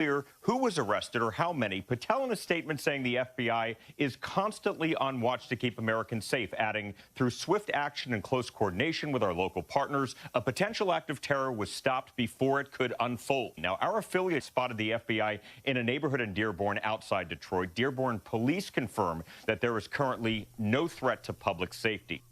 clear who was arrested or how many. Patel in a statement saying the FBI is constantly on watch to keep Americans safe, adding, through swift action and close coordination with our local partners, a potential act of terror was stopped before it could unfold. Now, our affiliate spotted the FBI in a neighborhood in Dearborn outside Detroit. Dearborn police confirm that there is currently no threat to public safety.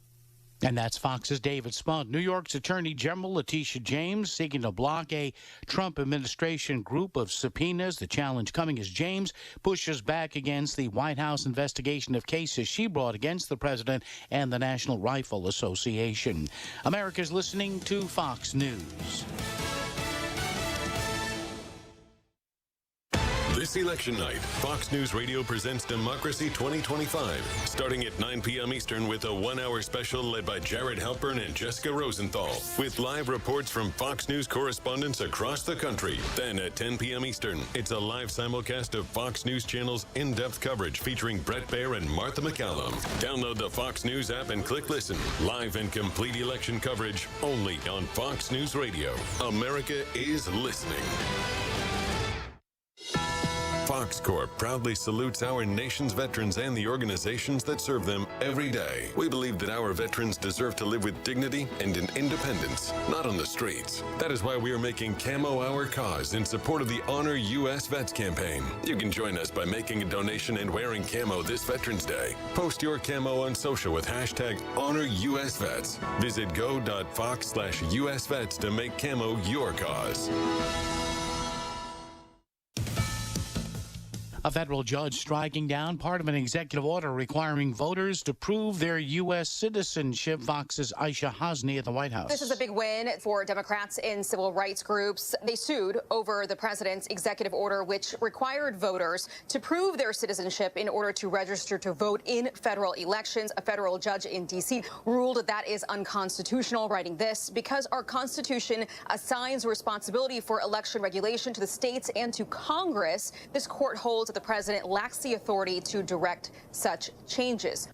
And that's Fox's David Spunt. New York's Attorney General Letitia James seeking to block a Trump administration group of subpoenas. The challenge coming as James pushes back against the White House investigation of cases she brought against the president and the National Rifle Association. America's listening to Fox News. This election night, Fox News Radio presents Democracy 2025, starting at 9 p.m. Eastern with a one-hour special led by Jared Halpern and Jessica Rosenthal, with live reports from Fox News correspondents across the country. Then at 10 p.m. Eastern, it's a live simulcast of Fox News Channel's in-depth coverage featuring Brett Baer and Martha McCallum. Download the Fox News app and click listen. Live and complete election coverage only on Fox News Radio. America is listening. Fox Corp proudly salutes our nation's veterans and the organizations that serve them every day. We believe that our veterans deserve to live with dignity and in independence, not on the streets. That is why we are making Camo our cause in support of the Honor U.S. Vets campaign. You can join us by making a donation and wearing camo this Veterans Day. Post your camo on social with hashtag HonorUSVets. Visit go.fox/USVets to make camo your cause. A federal judge striking down part of an executive order requiring voters to prove their U.S. citizenship. Fox's Aisha Hasni at the White House. This is a big win for Democrats and civil rights groups. They sued over the president's executive order, which required voters to prove their citizenship in order to register to vote in federal elections. A federal judge in D.C. ruled that is unconstitutional, writing this: because our Constitution assigns responsibility for election regulation to the states and to Congress, this court holds that the president lacks the authority to direct such changes.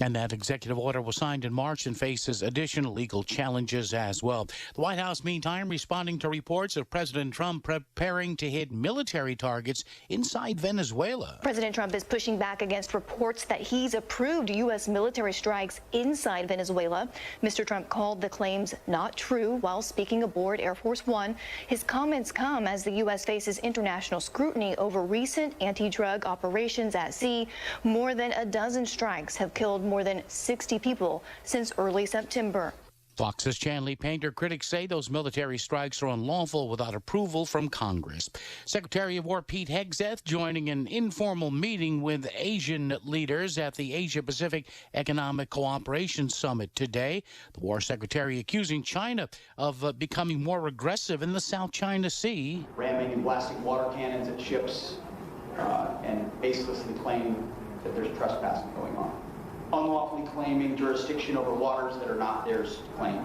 And that executive order was signed in March and faces additional legal challenges as well. The White House, meantime, responding to reports of President Trump preparing to hit military targets inside Venezuela. President Trump is pushing back against reports that he's approved U.S. military strikes inside Venezuela. Mr. Trump called the claims not true while speaking aboard Air Force One. His comments come as the U.S. faces international scrutiny over recent anti-drug operations at sea. More than a dozen strikes have killed more than 60 people since early September. Fox's Chanley Painter critics say those military strikes are unlawful without approval from Congress. Secretary of War Pete Hegseth joining an informal meeting with Asian leaders at the Asia-Pacific Economic Cooperation Summit today. The War Secretary accusing China of becoming more aggressive in the South China Sea. Ramming and blasting water cannons at ships and baselessly claiming that there's trespassing going on. Unlawfully claiming jurisdiction over waters that are not theirs to claim.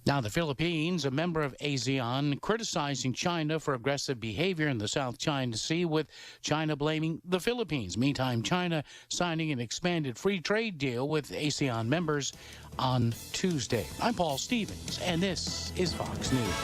Now, the Philippines, a member of ASEAN, criticizing China for aggressive behavior in the South China Sea, with China blaming the Philippines. Meantime, China signing an expanded free trade deal with ASEAN members on Tuesday. I'm Paul Stevens, and this is Fox News.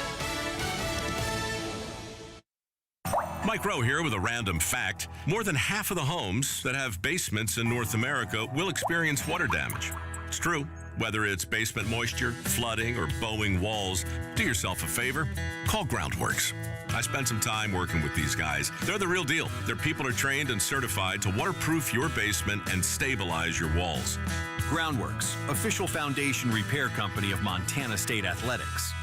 Mike Rowe here with a random fact. More than half of the homes that have basements in North America will experience water damage. It's true. Whether it's basement moisture, flooding, or bowing walls, do yourself a favor. Call Groundworks. I spent some time working with these guys. They're the real deal. Their people are trained and certified to waterproof your basement and stabilize your walls. Groundworks, official foundation repair company of Montana State Athletics.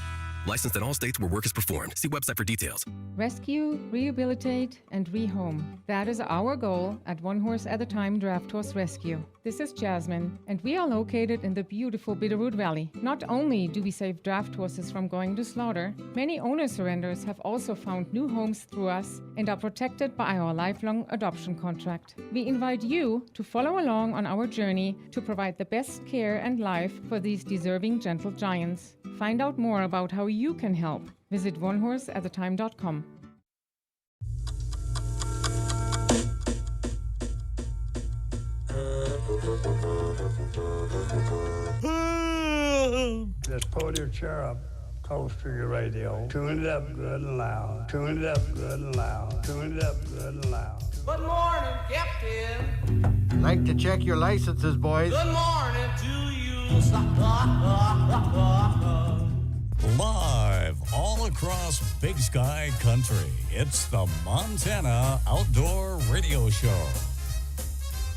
Licensed in all states where work is performed. See website for details. Rescue, rehabilitate, and rehome. That is our goal at One Horse at a Time Draft Horse Rescue. This is Jasmine, and we are located in the beautiful Bitterroot Valley. Not only do we save draft horses from going to slaughter, many owner surrenders have also found new homes through us and are protected by our lifelong adoption contract. We invite you to follow along on our journey to provide the best care and life for these deserving gentle giants. Find out more about how you can help. Visit onehorseatatime.com. Just pull your chair up close to your radio. Tune it up good and loud. Tune it up good and loud. Tune it up good and loud. Good morning, Captain. Like to check your licenses, boys. Good morning to you. Live all across Big Sky Country, it's the Montana Outdoor Radio Show.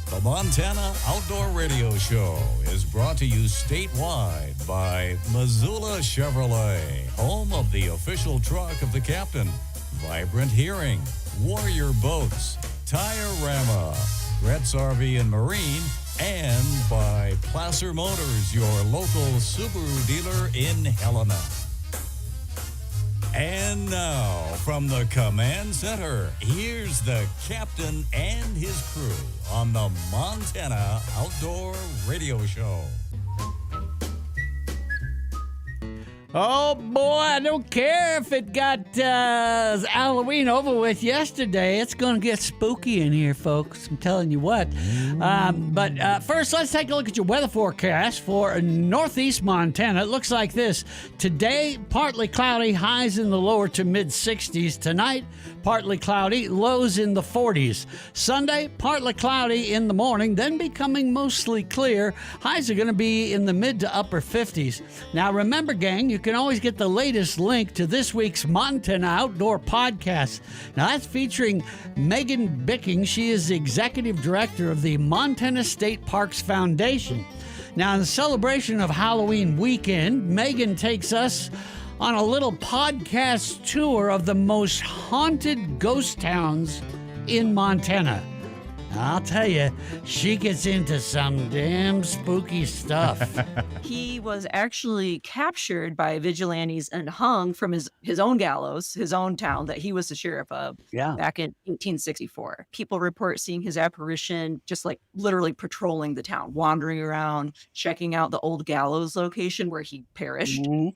The Montana Outdoor Radio Show is brought to you statewide by Missoula Chevrolet, home of the official truck of the captain, Vibrant Hearing, Warrior Boats, Tire-Rama, Gretz RV and Marine, and by Placer Motors, your local Subaru dealer in Helena. And now, from the command center, here's the captain and his crew on the Montana Outdoor Radio Show. Oh, boy, I don't care if it got Halloween over with yesterday. It's going to get spooky in here, folks. I'm telling you what. But first, let's take a look at your weather forecast for northeast Montana. It looks like this. Today, partly cloudy, highs in the lower to mid-60s. Tonight, partly cloudy, lows in the 40s. Sunday, partly cloudy in the morning, then becoming mostly clear. Highs are going to be in the mid to upper 50s. Now, remember, gang, you can always get the latest link to this week's Montana Outdoor Podcast. Now, that's featuring Megan Bicking. She is the executive director of the Montana State Parks Foundation. Now, in the celebration of Halloween weekend, Megan takes us on a little podcast tour of the most haunted ghost towns in Montana. I'll tell you, she gets into some damn spooky stuff. He was actually captured by vigilantes and hung from his own gallows, his own town that he was the sheriff of back in 1864. People report seeing his apparition just like literally patrolling the town, wandering around, checking out the old gallows location where he perished. Mm-hmm.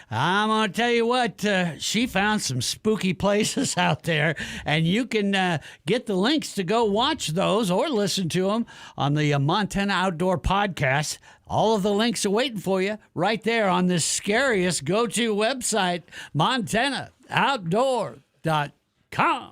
I'm going to tell you what, she found some spooky places out there, and you can get the links to go watch those or listen to them on the Montana Outdoor Podcast. All of the links are waiting for you right there on the scariest go-to website, MontanaOutdoor.com.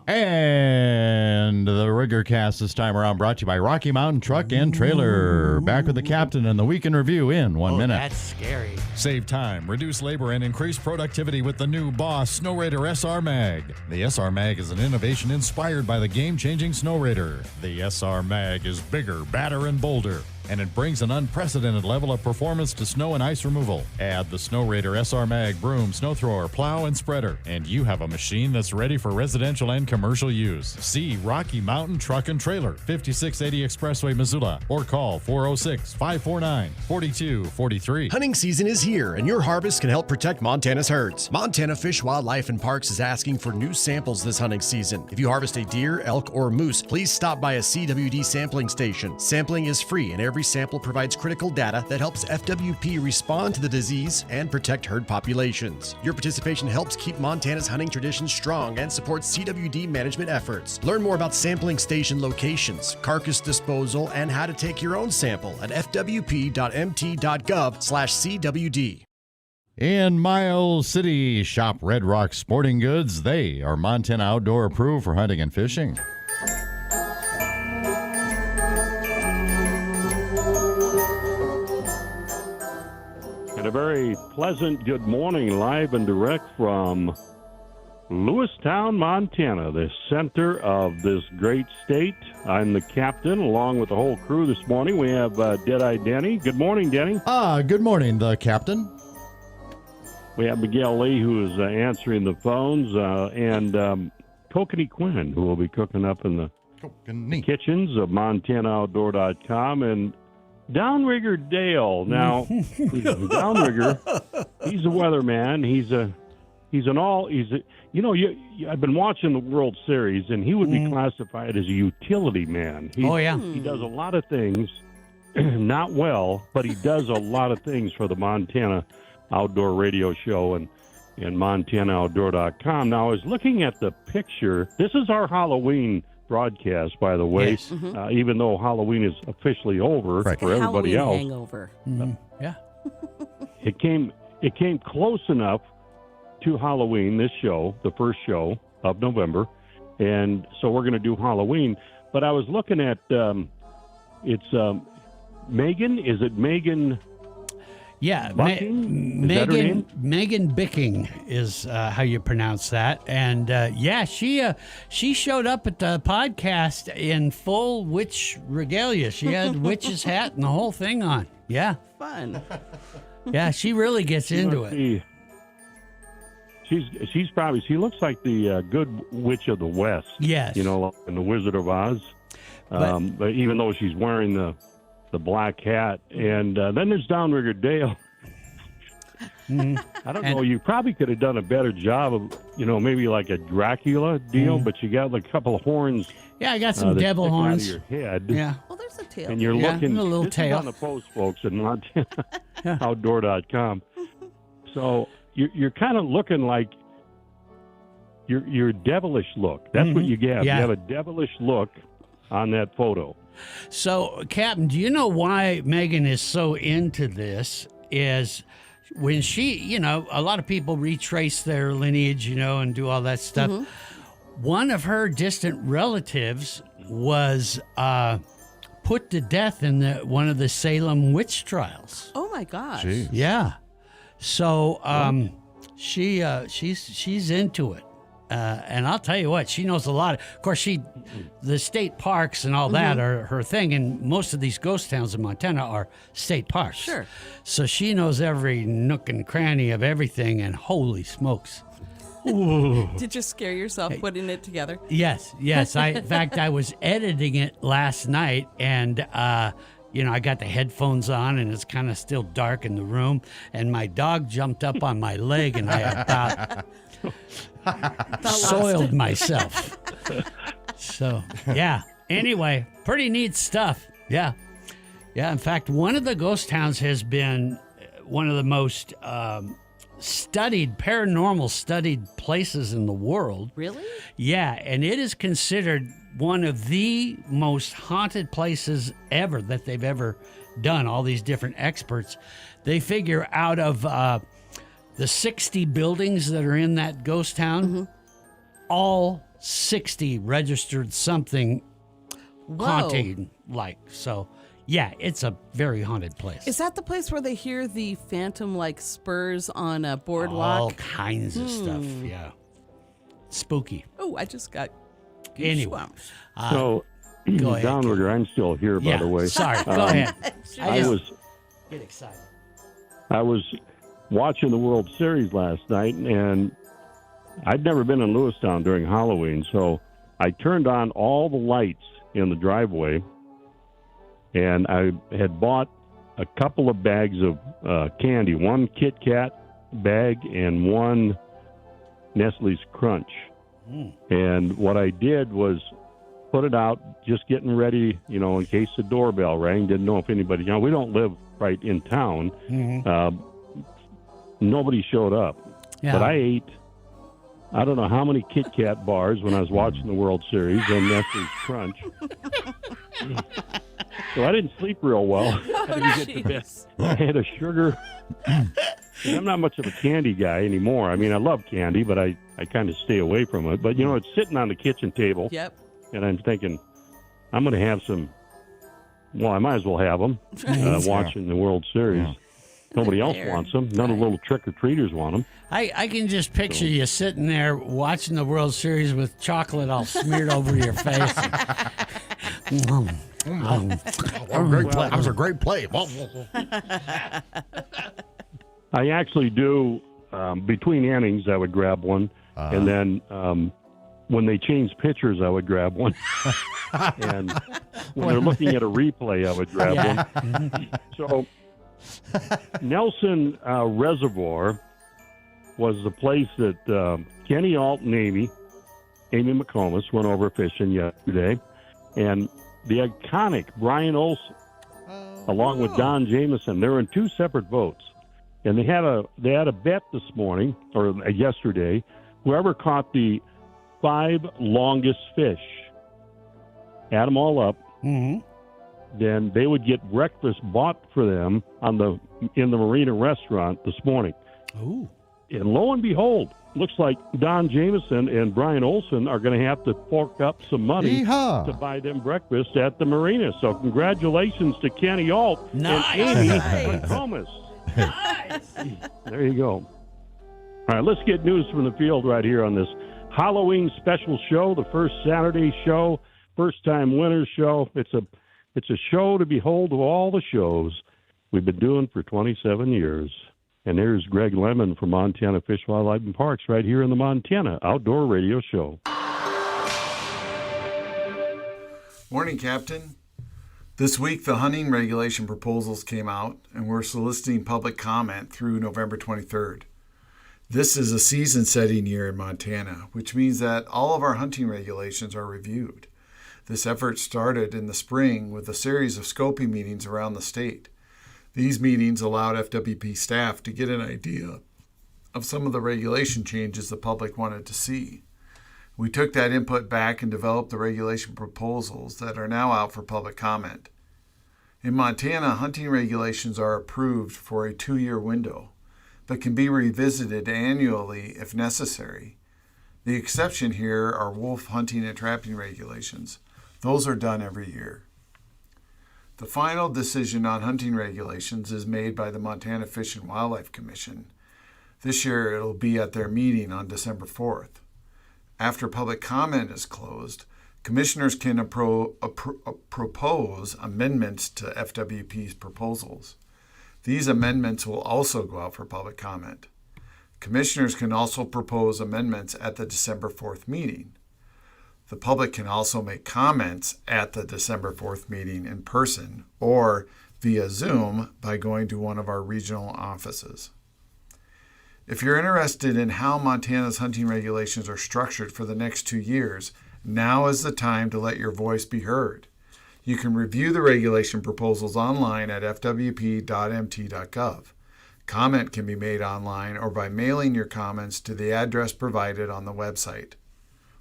And the Riggercast this time around brought to you by Rocky Mountain Truck and Trailer. Back with the captain and the Week in Review in 1 minute. That's scary. Save time, reduce labor, and increase productivity with the new Boss Snow Raider SR Mag. The SR Mag is an innovation inspired by the game-changing Snow Raider. The SR Mag is bigger, badder, and bolder, and it brings an unprecedented level of performance to snow and ice removal. Add the Snow Raider SR Mag broom, snow thrower, plow, and spreader, and you have a machine that's ready for residential and commercial use. See Rocky Mountain Truck and Trailer, 5680 Expressway, Missoula, or call 406-549-4243. Hunting season is here, and your harvest can help protect Montana's herds. Montana Fish, Wildlife, and Parks is asking for new samples this hunting season. If you harvest a deer, elk, or moose, please stop by a CWD sampling station. Sampling is free, and every sample provides critical data that helps FWP respond to the disease and protect herd populations. Your participation helps keep Montana's hunting traditions strong and supports CWD management efforts. Learn more about sampling station locations, carcass disposal, and how to take your own sample at fwp.mt.gov/CWD. In Miles City, shop Red Rock Sporting Goods. They are Montana Outdoor approved for hunting and fishing. And a very pleasant good morning, live and direct from Lewistown, Montana, the center of this great state. I'm the captain, along with the whole crew this morning. We have Deadeye Denny. Good morning, Denny. Good morning, the captain. We have Miguel Lee, who is answering the phones, and Kokanee Quinn, who will be cooking up in the kitchens of MontanaOutdoor.com, and Downrigger Dale. Now, Downrigger, he's a weatherman. I've been watching the World Series, and he would be classified as a utility man. He does a lot of things, not well, but he does a lot of things for the Montana Outdoor Radio Show and MontanaOutdoor.com. Now, I was looking at the picture. This is our Halloween broadcast, by the way, Yes. even though Halloween is officially over for everybody Halloween else. hangover. Yeah. It came close enough to Halloween, this show, the first show of November, and so we're going to do Halloween. But I was looking at, it's Megan. Is it Megan? Yeah, Megan Bicking is how you pronounce that. And she showed up at the podcast in full witch regalia. She had witch's hat and the whole thing on. Yeah. Fun. Yeah, she really gets into it. She's probably, she looks like the good witch of the West. Yes. You know, in the Wizard of Oz. But even though she's wearing the black hat, and then there's Downrigger Dale. I don't know. You probably could have done a better job of, maybe like a Dracula deal, but you got like a couple of horns. Yeah, I got some devil horns out of your head. Yeah. Well, there's a tail. And you're looking. a little this tail is on the post, folks, at MontanaOutdoor.com. So you're kind of looking like you're devilish look. That's what you get. Yeah. You have a devilish look on that photo. So, Captain, do you know why Megan is so into this? Is when she, a lot of people retrace their lineage, and do all that stuff. One of her distant relatives was put to death in one of the Salem witch trials. Oh my gosh. Jeez. Yeah. So she's into it. And I'll tell you what, she knows a lot. Of course, the state parks and all that are her thing, and most of these ghost towns in Montana are state parks. Sure. So she knows every nook and cranny of everything, and holy smokes. Ooh. Did you scare yourself putting it together? Yes. In fact, I was editing it last night, and I got the headphones on, and it's kind of still dark in the room, and my dog jumped up on my leg, and I about soiled myself. So, yeah. Anyway, pretty neat stuff. Yeah. In fact, one of the ghost towns has been one of the most paranormal studied places in the world. Really? Yeah, and it is considered one of the most haunted places ever that they've ever done. All these different experts, they figure out of the 60 buildings that are in that ghost town, all 60 registered something haunting like. So, yeah, it's a very haunted place. Is that the place where they hear the phantom-like spurs on a boardwalk? All kinds of stuff, yeah. Spooky. Oh, I just got Anyway. So, Go ahead, Downrigger, I'm still here, by the way. Sorry, go ahead. Get excited. I was watching the World Series last night, and I'd never been in Lewistown during Halloween, so I turned on all the lights in the driveway, and I had bought a couple of bags of candy, one Kit Kat bag and one Nestle's Crunch. And what I did was put it out, just getting ready, in case the doorbell rang. Didn't know if anybody, we don't live right in town. Nobody showed up. Yeah. But I ate, I don't know how many Kit Kat bars when I was watching the World Series and Nestle's Crunch. So I didn't sleep real well. I didn't get to bed. I had a sugar. I'm not much of a candy guy anymore. I mean, I love candy, but I kind of stay away from it. But, it's sitting on the kitchen table. Yep. And I'm thinking, I'm going to have some. Well, I might as well have them watching the World Series. Yeah. Nobody else wants them. None of the little trick-or-treaters want them. I can just picture you sitting there watching the World Series with chocolate all smeared over your face. That was a great play. I actually do, between innings, I would grab one. And then when they change pitchers, I would grab one. And when they're looking at a replay, I would grab one. So Nelson Reservoir was the place that Kenny Alt and Amy McComas went over fishing yesterday. And the iconic Brian Olson, along with Don Jameson, they were in two separate boats. And they had a bet this morning, or yesterday, whoever caught the 5 longest fish, add them all up, then they would get breakfast bought for them in the Marina restaurant this morning. Ooh. And lo and behold, looks like Don Jameson and Brian Olson are going to have to fork up some money Yeehaw. to buy them breakfast at the marina. So congratulations to Kenny Alt and Amy Thomas. There you go. All right, let's get news from the field right here on this Halloween special show, the first Saturday show, first-time winner show. It's a show to behold of all the shows we've been doing for 27 years. And there's Greg Lemon from Montana Fish, Wildlife, and Parks right here in the Montana Outdoor Radio Show. Morning, Captain. This week, the hunting regulation proposals came out, and we're soliciting public comment through November 23rd. This is a season-setting year in Montana, which means that all of our hunting regulations are reviewed. This effort started in the spring with a series of scoping meetings around the state. These meetings allowed FWP staff to get an idea of some of the regulation changes the public wanted to see. We took that input back and developed the regulation proposals that are now out for public comment. In Montana, hunting regulations are approved for a 2-year window, but can be revisited annually if necessary. The exception here are wolf hunting and trapping regulations. Those are done every year. The final decision on hunting regulations is made by the Montana Fish and Wildlife Commission. This year it'll be at their meeting on December 4th. After public comment is closed, commissioners can propose amendments to FWP's proposals. These amendments will also go out for public comment. Commissioners can also propose amendments at the December 4th meeting. The public can also make comments at the December 4th meeting in person or via Zoom by going to one of our regional offices. If you're interested in how Montana's hunting regulations are structured for the next 2 years, now is the time to let your voice be heard. You can review the regulation proposals online at fwp.mt.gov. Comment can be made online or by mailing your comments to the address provided on the website.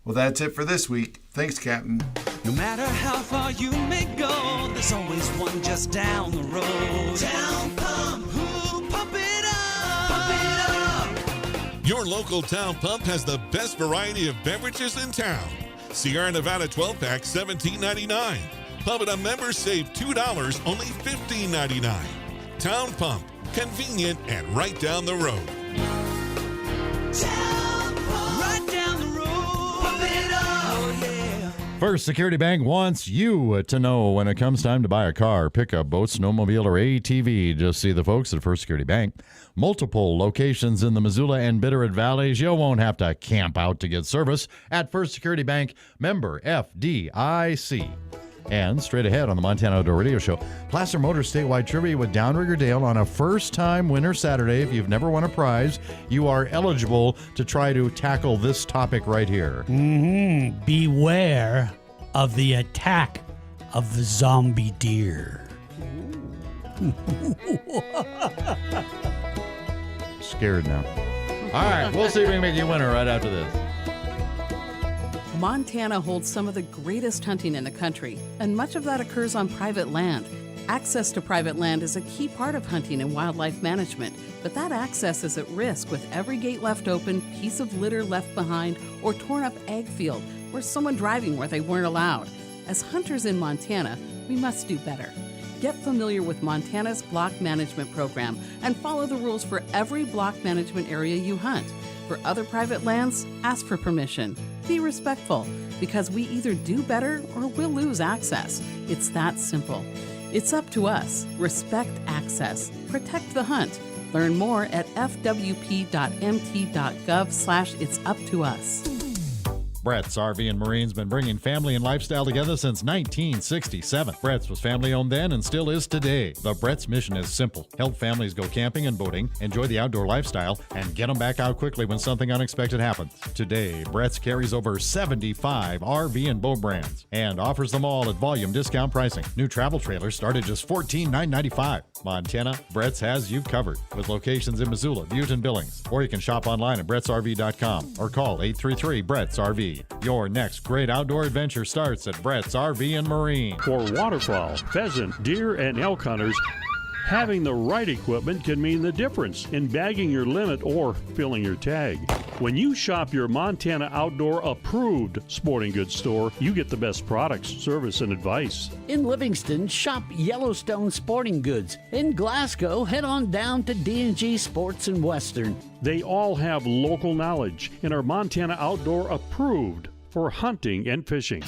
Well, that's it for this week. Thanks, Captain. No matter how far you may go, there's always one just down the road. Town Pump, ooh, pump it up, pump it up. Your local Town Pump has the best variety of beverages in town. Sierra Nevada 12-pack, $17.99. Pump and a member save $2, only $15.99. Town Pump, convenient and right down the road. Town Pump, right down the road. Pump it up, oh yeah. First Security Bank wants you to know when it comes time to buy a car, pickup, boat, snowmobile, or ATV. Just see the folks at First Security Bank. Multiple locations in the Missoula and Bitterroot Valleys. You won't have to camp out to get service at First Security Bank, member FDIC. And straight ahead on the Montana Outdoor Radio Show, Placer Motors statewide trivia with Downrigger Dale on a first-time winner Saturday. If you've never won a prize, you are eligible to try to tackle this topic right here. Beware of the attack of the zombie deer. Scared now. All right, we'll see if we can make you a winner right after this. Montana holds some of the greatest hunting in the country, and much of that occurs on private land. Access to private land is a key part of hunting and wildlife management, but that access is at risk with every gate left open, piece of litter left behind, or torn up ag field, or someone driving where they weren't allowed. As hunters in Montana, we must do better. Get familiar with Montana's block management program and follow the rules for every block management area you hunt. For other private lands, ask for permission. Be respectful, because we either do better or we'll lose access. It's that simple. It's up to us. Respect access. Protect the hunt. Learn more at fwp.mt.gov/itsuptous. Brett's RV and Marine's been bringing family and lifestyle together since 1967. Brett's was family-owned then and still is today. The Brett's mission is simple. Help families go camping and boating, enjoy the outdoor lifestyle, and get them back out quickly when something unexpected happens. Today, Brett's carries over 75 RV and boat brands and offers them all at volume discount pricing. New travel trailers start at just $14,995. Montana, Brett's has you covered with locations in Missoula, Butte, and Billings. Or you can shop online at brettsrv.com or call 833-BRETTS-RV. Your next great outdoor adventure starts at Brett's RV and Marine. For waterfowl, pheasant, deer, and elk hunters, Having the right equipment can mean the difference in bagging your limit or filling your tag. When you shop your Montana Outdoor approved sporting goods store, you get the best products, service, and advice. In Livingston, shop Yellowstone Sporting Goods. In Glasgow, head on down to D&G Sports and Western. They all have local knowledge and are Montana Outdoor approved for hunting and fishing.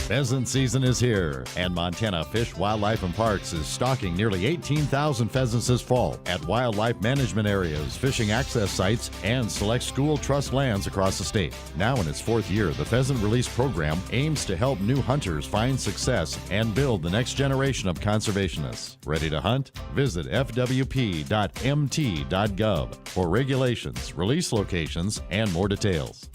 Pheasant season is here, and Montana Fish, Wildlife, and Parks is stocking nearly 18,000 pheasants this fall at wildlife management areas, fishing access sites, and select school trust lands across the state. Now in its 4th year, the Pheasant Release Program aims to help new hunters find success and build the next generation of conservationists. Ready to hunt? Visit fwp.mt.gov for regulations, release locations, and more details.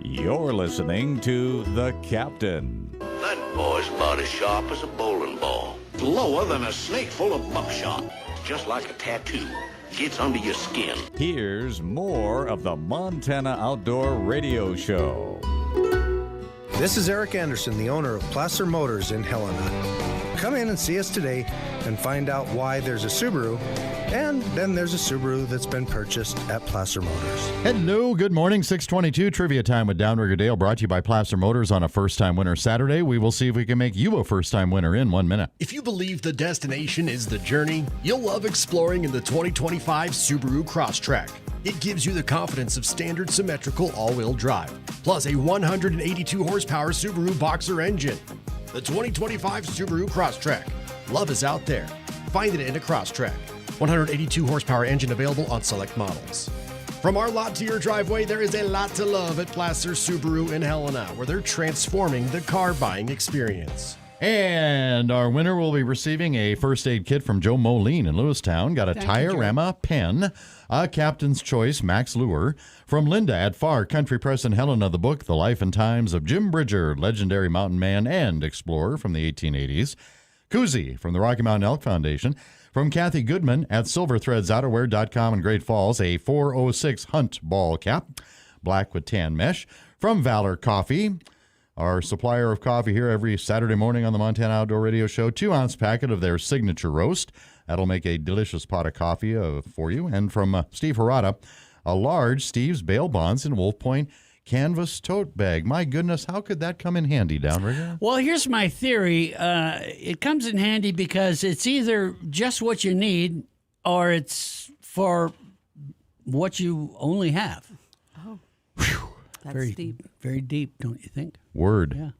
You're listening to The Captain. That boy's about as sharp as a bowling ball. Lower than a snake full of buckshot. Just like a tattoo. Gets under your skin. Here's more of the Montana Outdoor Radio Show. This is Eric Anderson, the owner of Placer Motors in Helena. Come in and see us today and find out why there's a Subaru, and then there's a Subaru that's been purchased at Placer Motors. Hello, good morning. 6:22 Trivia Time with Downrigger Dale, brought to you by Placer Motors on a first-time winner Saturday. We will see if we can make you a first-time winner in 1 minute. If you believe the destination is the journey, you'll love exploring in the 2025 Subaru Crosstrek. It gives you the confidence of standard symmetrical all-wheel drive, plus a 182 horsepower Subaru Boxer engine. The 2025 Subaru Crosstrek. Love is out there. Find it in a Crosstrek. 182 horsepower engine available on select models. From our lot to your driveway, there is a lot to love at Placer Subaru in Helena, where they're transforming the car buying experience. And our winner will be receiving a first aid kit from Joe Moline in Lewistown. Got a Tiorama pen, a Captain's Choice Max Lure. From Linda at Far Country Press in Helena, the book, The Life and Times of Jim Bridger, legendary mountain man and explorer from the 1880s. Koozie from the Rocky Mountain Elk Foundation. From Kathy Goodman at SilverThreadsOuterwear.com in Great Falls, a 406 Hunt ball cap, black with tan mesh. From Valor Coffee, our supplier of coffee here every Saturday morning on the Montana Outdoor Radio Show, 2-ounce packet of their signature roast. That'll make a delicious pot of coffee for you. And from Steve Harada, a large Steve's Bail Bonds in Wolf Point canvas tote bag. My goodness, how could that come in handy, Downrigger? Well, here's my theory. It comes in handy because it's either just what you need or it's for what you only have. Oh, that's very deep. Very deep, don't you think? Word. Yeah.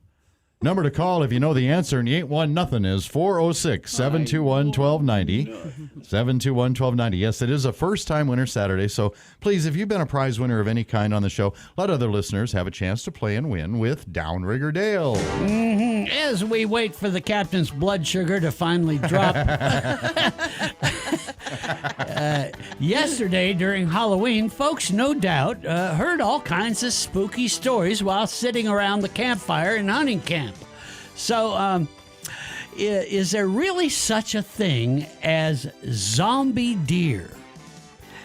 Number to call if you know the answer and you ain't won nothing is 406-721-1290. 721-1290. Yes, it is a first-time winner Saturday, so please, if you've been a prize winner of any kind on the show, let other listeners have a chance to play and win with Downrigger Dale. Mm-hmm. As we wait for the captain's blood sugar to finally drop. Yesterday, during Halloween, folks no doubt heard all kinds of spooky stories while sitting around the campfire in hunting camp. So, is there really such a thing as zombie deer?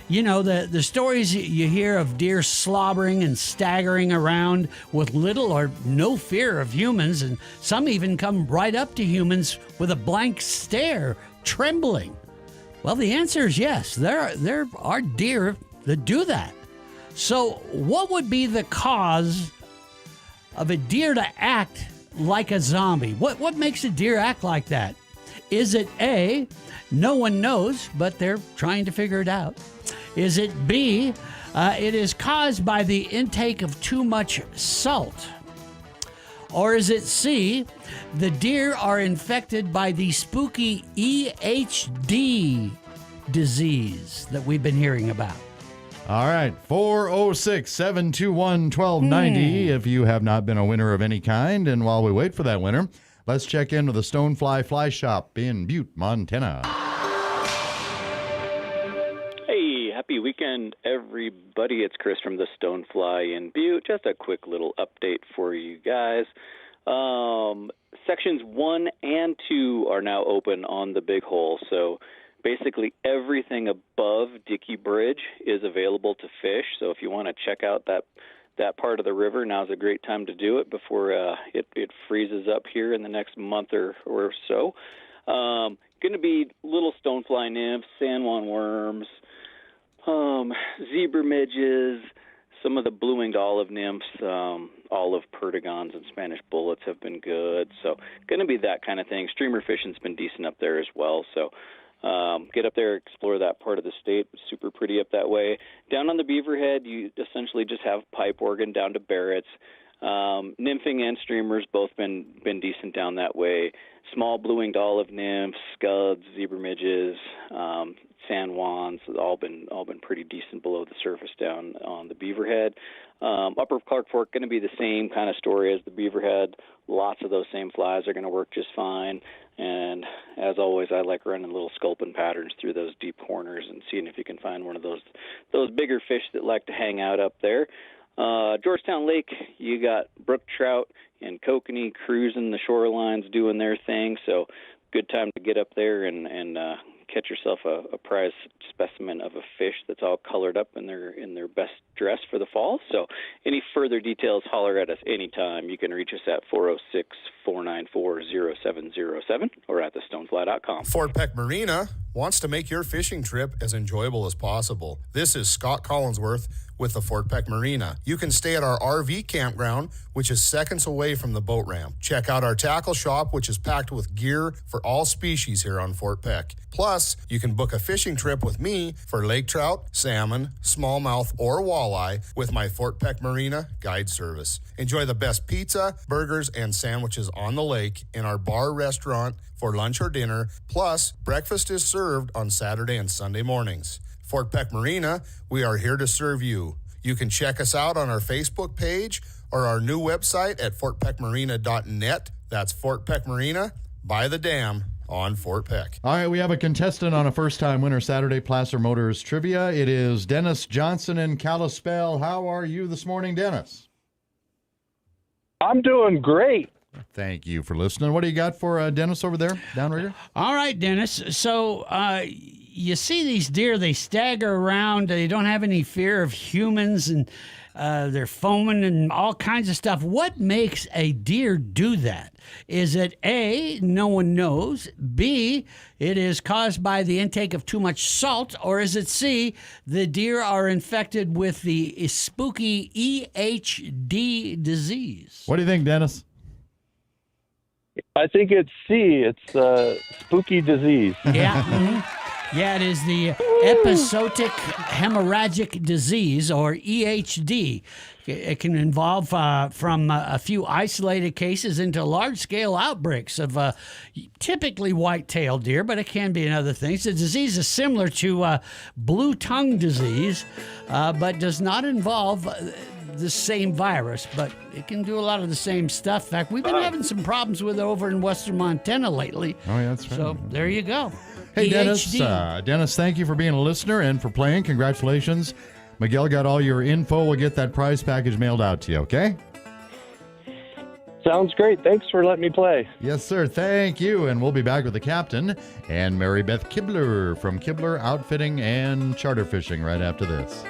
You know, the stories you hear of deer slobbering and staggering around with little or no fear of humans, and some even come right up to humans with a blank stare, trembling. Well, the answer is yes. There are deer that do that. So what would be the cause of a deer to act like a zombie? What makes a deer act like that? Is it A, no one knows, but they're trying to figure it out? Is it B, it is caused by the intake of too much salt? Or is it C, the deer are infected by the spooky EHD disease that we've been hearing about? All right, 406-721-1290 if you have not been a winner of any kind. And while we wait for that winner, let's check into the Stonefly Fly Shop in Butte, Montana. Hey, happy weekend, everybody. It's Chris from the Stonefly in Butte. Just a quick little update for you guys. Sections 1 and 2 are now open on the Big Hole, so basically everything above Dickey Bridge is available to fish. So if you want to check out that part of the river, now's a great time to do it before it freezes up here in the next month or so. Going to be little stonefly nymphs, San Juan worms, zebra midges, some of the blue-winged olive nymphs, olive perdigons and Spanish bullets have been good. So going to be that kind of thing. Streamer fishing's been decent up there as well. So get up there, explore that part of the state. Super pretty up that way. Down on the Beaverhead, you essentially just have pipe organ down to Barrett's. Nymphing and streamers both been decent down that way. Small blue-winged olive nymphs, scuds, zebra midges, San Juans, all been pretty decent below the surface down on the Beaverhead. Upper Clark Fork going to be the same kind of story as the Beaverhead. Lots of those same flies are going to work just fine. And as always, I like running little sculpin patterns through those deep corners and seeing if you can find one of those bigger fish that like to hang out up there. Georgetown Lake, you got brook trout and kokanee cruising the shorelines doing their thing, so good time to get up there and catch yourself a prize specimen of a fish that's all colored up in their best dress for the fall. So any further details, holler at us anytime. You can reach us at 406-494-0707 or at thestonefly.com. Fort Peck Marina wants to make your fishing trip as enjoyable as possible. This is Scott Collinsworth with the Fort Peck Marina. You can stay at our RV campground, which is seconds away from the boat ramp. Check out our tackle shop, which is packed with gear for all species here on Fort Peck. Plus, you can book a fishing trip with me for lake trout, salmon, smallmouth, or walleye with my Fort Peck Marina guide service. Enjoy the best pizza, burgers, and sandwiches on the lake in our bar restaurant for lunch or dinner. Plus, breakfast is served on Saturday and Sunday mornings. Fort Peck Marina, we are here to serve you. You can check us out on our Facebook page or our new website at fortpeckmarina.net. That's Fort Peck Marina by the dam on Fort Peck. All right, we have a contestant on a first-time winner Saturday Placer Motors Trivia. It is Dennis Johnson in Kalispell. How are you this morning, Dennis? I'm doing great. Thank you for listening. What do you got for Dennis over there, downrigger? All right, Dennis. So you see these deer, they stagger around. They don't have any fear of humans, and they're foaming and all kinds of stuff. What makes a deer do that? Is it A, no one knows, B, it is caused by the intake of too much salt, or is it C, the deer are infected with the spooky EHD disease? What do you think, Dennis? I think it's C. It's spooky disease. Yeah. Mm-hmm. Yeah, it is the episodic hemorrhagic disease, or EHD. It can involve from a few isolated cases into large-scale outbreaks of typically white-tailed deer, but it can be in other things. The disease is similar to blue tongue disease, but does not involve the same virus, but it can do a lot of the same stuff. In fact, we've been having some problems with it over in western Montana lately. Oh, yeah, that's right. So there you go. Hey, EHD. Dennis, thank you for being a listener and for playing. Congratulations. Miguel got all your info. We'll get that prize package mailed out to you, okay? Sounds great. Thanks for letting me play. Yes, sir. Thank you. And we'll be back with the captain and Mary Beth Kibler from Kibler Outfitting and Charter Fishing right after this.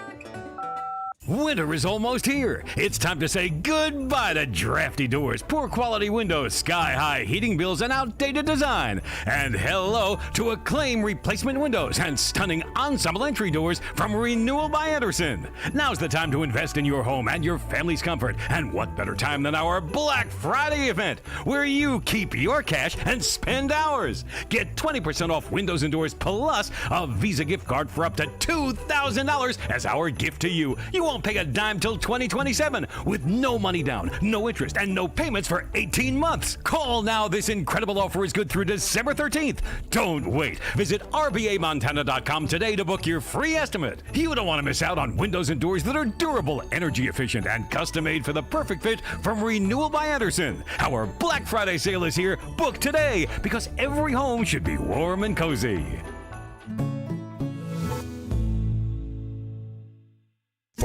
Winter is almost here. It's time to say goodbye to drafty doors, poor quality windows, sky-high heating bills, and outdated design. And hello to Acclaim replacement windows and stunning ensemble entry doors from Renewal by Andersen. Now's the time to invest in your home and your family's comfort. And what better time than our Black Friday event, where you keep your cash and spend ours. Get 20% off windows and doors plus a Visa gift card for up to $2,000 as our gift to you. You won't pay a dime till 2027 with no money down, no interest, and no payments for 18 months. Call now. This incredible offer is good through December 13th. Don't wait. Visit RBAMontana.com today to book your free estimate. You don't want to miss out on windows and doors that are durable, energy efficient, and custom made for the perfect fit from Renewal by Andersen. Our Black Friday sale is here. Book today, because every home should be warm and cozy.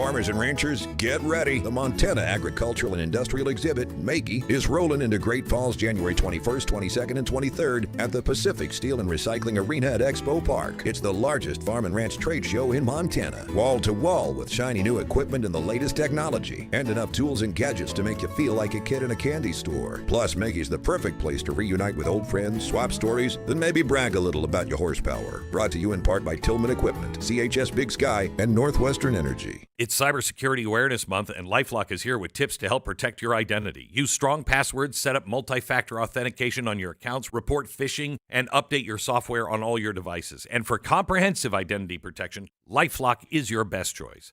farmers and ranchers, get ready. The Montana Agricultural and Industrial Exhibit, MAGI, is rolling into Great Falls January 21st, 22nd, and 23rd at the Pacific Steel and Recycling Arena at Expo Park. It's the largest farm and ranch trade show in Montana. Wall to wall with shiny new equipment and the latest technology, and enough tools and gadgets to make you feel like a kid in a candy store. Plus, MAGI's the perfect place to reunite with old friends, swap stories, then maybe brag a little about your horsepower. Brought to you in part by Tillman Equipment, CHS Big Sky, and Northwestern Energy. It's Cybersecurity Awareness Month, and LifeLock is here with tips to help protect your identity. Use strong passwords, set up multi-factor authentication on your accounts, report phishing, and update your software on all your devices. And for comprehensive identity protection, LifeLock is your best choice.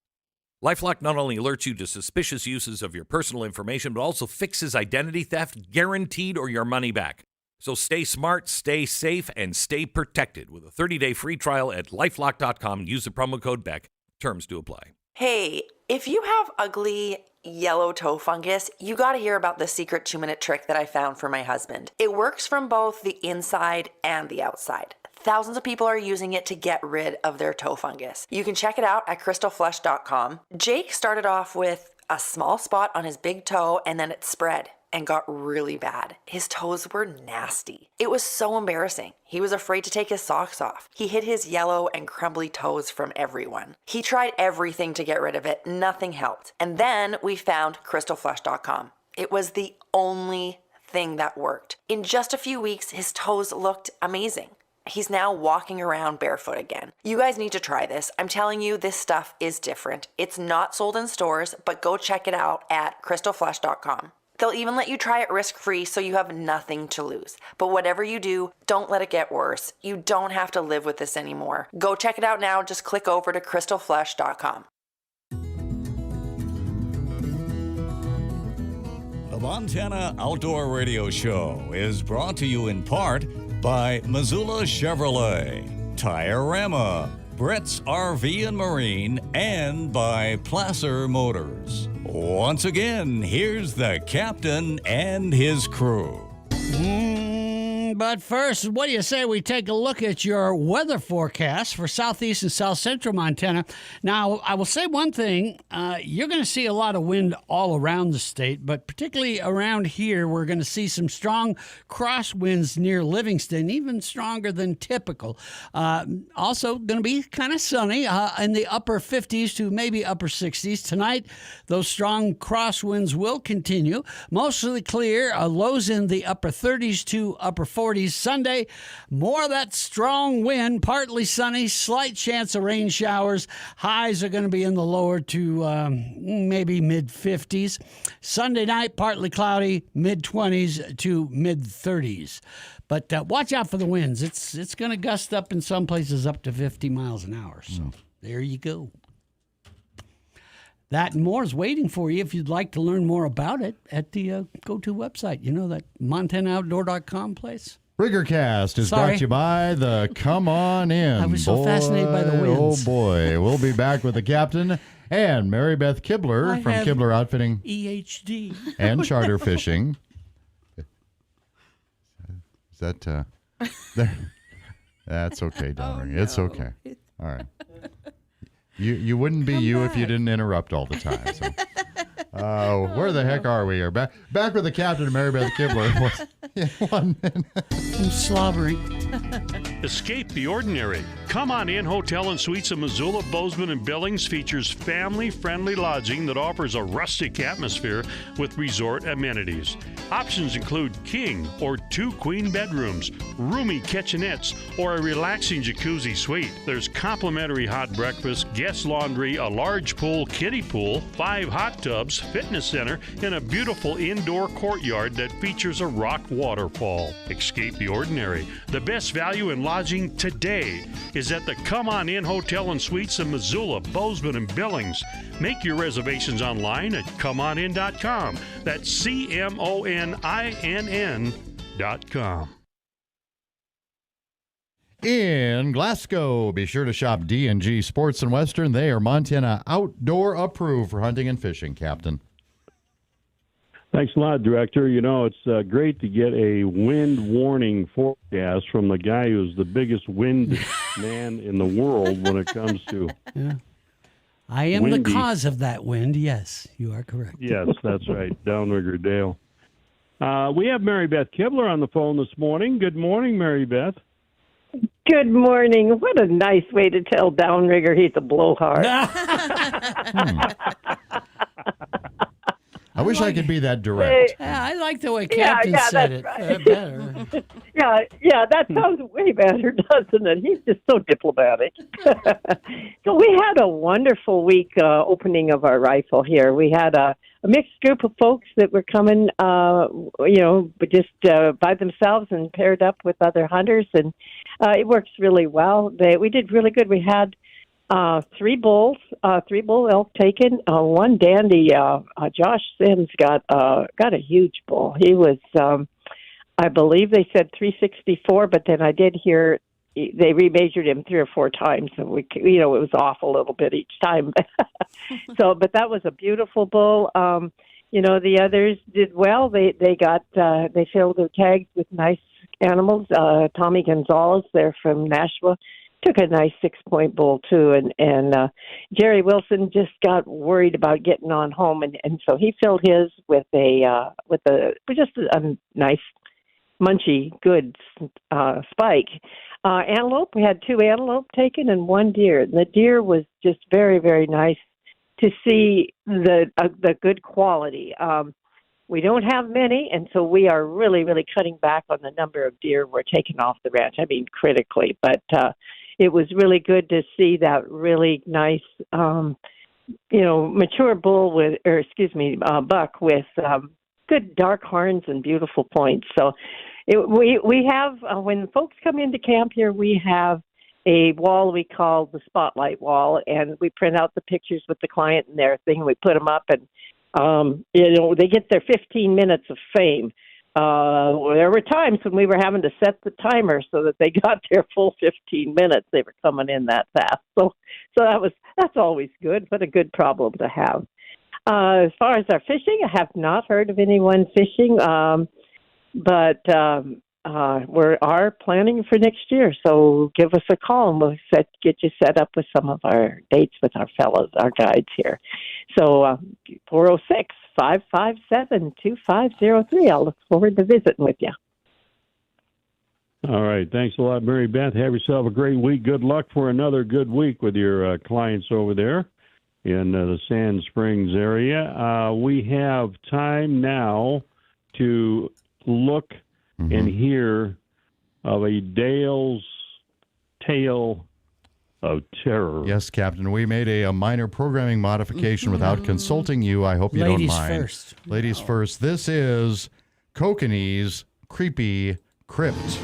LifeLock not only alerts you to suspicious uses of your personal information, but also fixes identity theft, guaranteed, or your money back. So stay smart, stay safe, and stay protected with a 30-day free trial at LifeLock.com. Use the promo code BECK. Terms to apply. Hey, if you have ugly yellow toe fungus, you got to hear about the secret 2-minute trick that I found for my husband. It works from both the inside and the outside. Thousands of people are using it to get rid of their toe fungus. You can check it out at crystalflush.com. Jake started off with a small spot on his big toe, and then it spread and got really bad. His toes were nasty. It was so embarrassing. He was afraid to take his socks off. He hid his yellow and crumbly toes from everyone. He tried everything to get rid of it. Nothing helped. And then we found crystalflush.com. It was the only thing that worked. In just a few weeks, his toes looked amazing. He's now walking around barefoot again. You guys need to try this. I'm telling you, this stuff is different. It's not sold in stores, but go check it out at crystalflush.com. They'll even let you try it risk-free, so you have nothing to lose. But whatever you do, don't let it get worse. You don't have to live with this anymore. Go check it out now. Just click over to crystalflush.com. The Montana Outdoor Radio Show is brought to you in part by Missoula Chevrolet, Tire-Rama, Brett's RV and Marine, and by Placer Motors. Once again, here's the captain and his crew. But first, what do you say we take a look at your weather forecast for southeast and south central Montana? Now, I will say one thing. You're going to see a lot of wind all around the state, but particularly around here, we're going to see some strong crosswinds near Livingston, even stronger than typical. Also going to be kind of sunny in the upper 50s to maybe upper 60s. Tonight, those strong crosswinds will continue. Mostly clear, lows in the upper 30s to upper 40s. Sunday, more of that strong wind, partly sunny, slight chance of rain showers. Highs are going to be in the lower to maybe mid-50s. Sunday night, partly cloudy, mid-20s to mid-30s. But watch out for the winds. It's going to gust up in some places up to 50 miles an hour. So there you go. That and more is waiting for you if you'd like to learn more about it at the go-to website. You know, that MontanaOutdoor.com place? Riggercast is brought to you by the Come On In. I was so fascinated by the winds. Oh, boy. We'll be back with the captain and Mary Beth Kibler from Kibler Outfitting. EHD. And Charter Fishing. Is that... there? That's okay, Donnery. It's okay. All right. You wouldn't be you if you didn't interrupt all the time. So. Where the heck are we here? Back with the captain and Mary Beth Kibler. In 1 minute. I'm slobbering. Escape the ordinary. Come On In Hotel and Suites of Missoula, Bozeman, and Billings features family-friendly lodging that offers a rustic atmosphere with resort amenities. Options include king or 2 queen bedrooms, roomy kitchenettes, or a relaxing jacuzzi suite. There's complimentary hot breakfast, guest laundry, a large pool, kiddie pool, 5 hot tubs, fitness center, and a beautiful indoor courtyard that features a rock waterfall. Escape the ordinary. The best value in lodging today is at the Come On In Hotel and Suites in Missoula, Bozeman, and Billings. Make your reservations online at comeonin.com. That's CMONINN.com. In Glasgow, be sure to shop D&G Sports and Western. They are Montana Outdoor approved for hunting and fishing, Captain. Thanks a lot, Director. You know, it's great to get a wind warning forecast from the guy who's the biggest wind man in the world when it comes to I am windy. the cause of that wind. Yes, you are correct. Yes, that's right. Downrigger Dale. We have Mary Beth Kibler on the phone this morning. Good morning, Mary Beth. Good morning. What a nice way to tell Downrigger he's a blowhard. I wish I could be that direct. Yeah, I like the way Captain said it. Right. Better. Yeah, that sounds way better, doesn't it? He's just so diplomatic. So we had a wonderful week opening of our rifle here. We had a mixed group of folks that were coming, just by themselves and paired up with other hunters, and it works really well. We did really good. We had 3 bull elk taken. One dandy, Josh Sims got a huge bull. He was, I believe they said 364, but then I did hear they remeasured him 3 or 4 times, and it was off a little bit each time. But that was a beautiful bull. The others did well. They filled their tags with nice animals. Tommy Gonzalez, they're from Nashville, took a nice 6-point bull too, and Jerry Wilson just got worried about getting on home, and so he filled his with a nice munchy good spike. Antelope, we had 2 antelope taken and 1 deer. And the deer was just very, very nice to see the good quality. We don't have many, and so we are really, really cutting back on the number of deer we're taking off the ranch. I mean, critically, but it was really good to see that really nice, mature bull buck with good dark horns and beautiful points. So we have, when folks come into camp here, we have a wall we call the spotlight wall, and we print out the pictures with the client and their thing. We put them up, and they get their 15 minutes of fame. There were times when we were having to set the timer so that they got their full 15 minutes. They were coming in that fast. So that's always good, but a good problem to have. As far as our fishing, I have not heard of anyone fishing, but we are planning for next year. So give us a call, and we'll get you set up with some of our dates with our guides here. So 406-557-2503. I'll look forward to visiting with you. All right. Thanks a lot, Mary Beth. Have yourself a great week. Good luck for another good week with your clients over there in the Sand Springs area. We have time now to look and hear of a Dale's Tale of Terror. Yes, Captain. We made a minor programming modification without consulting you. I hope you don't mind. Ladies first. This is Kokanee's Creepy Crypt.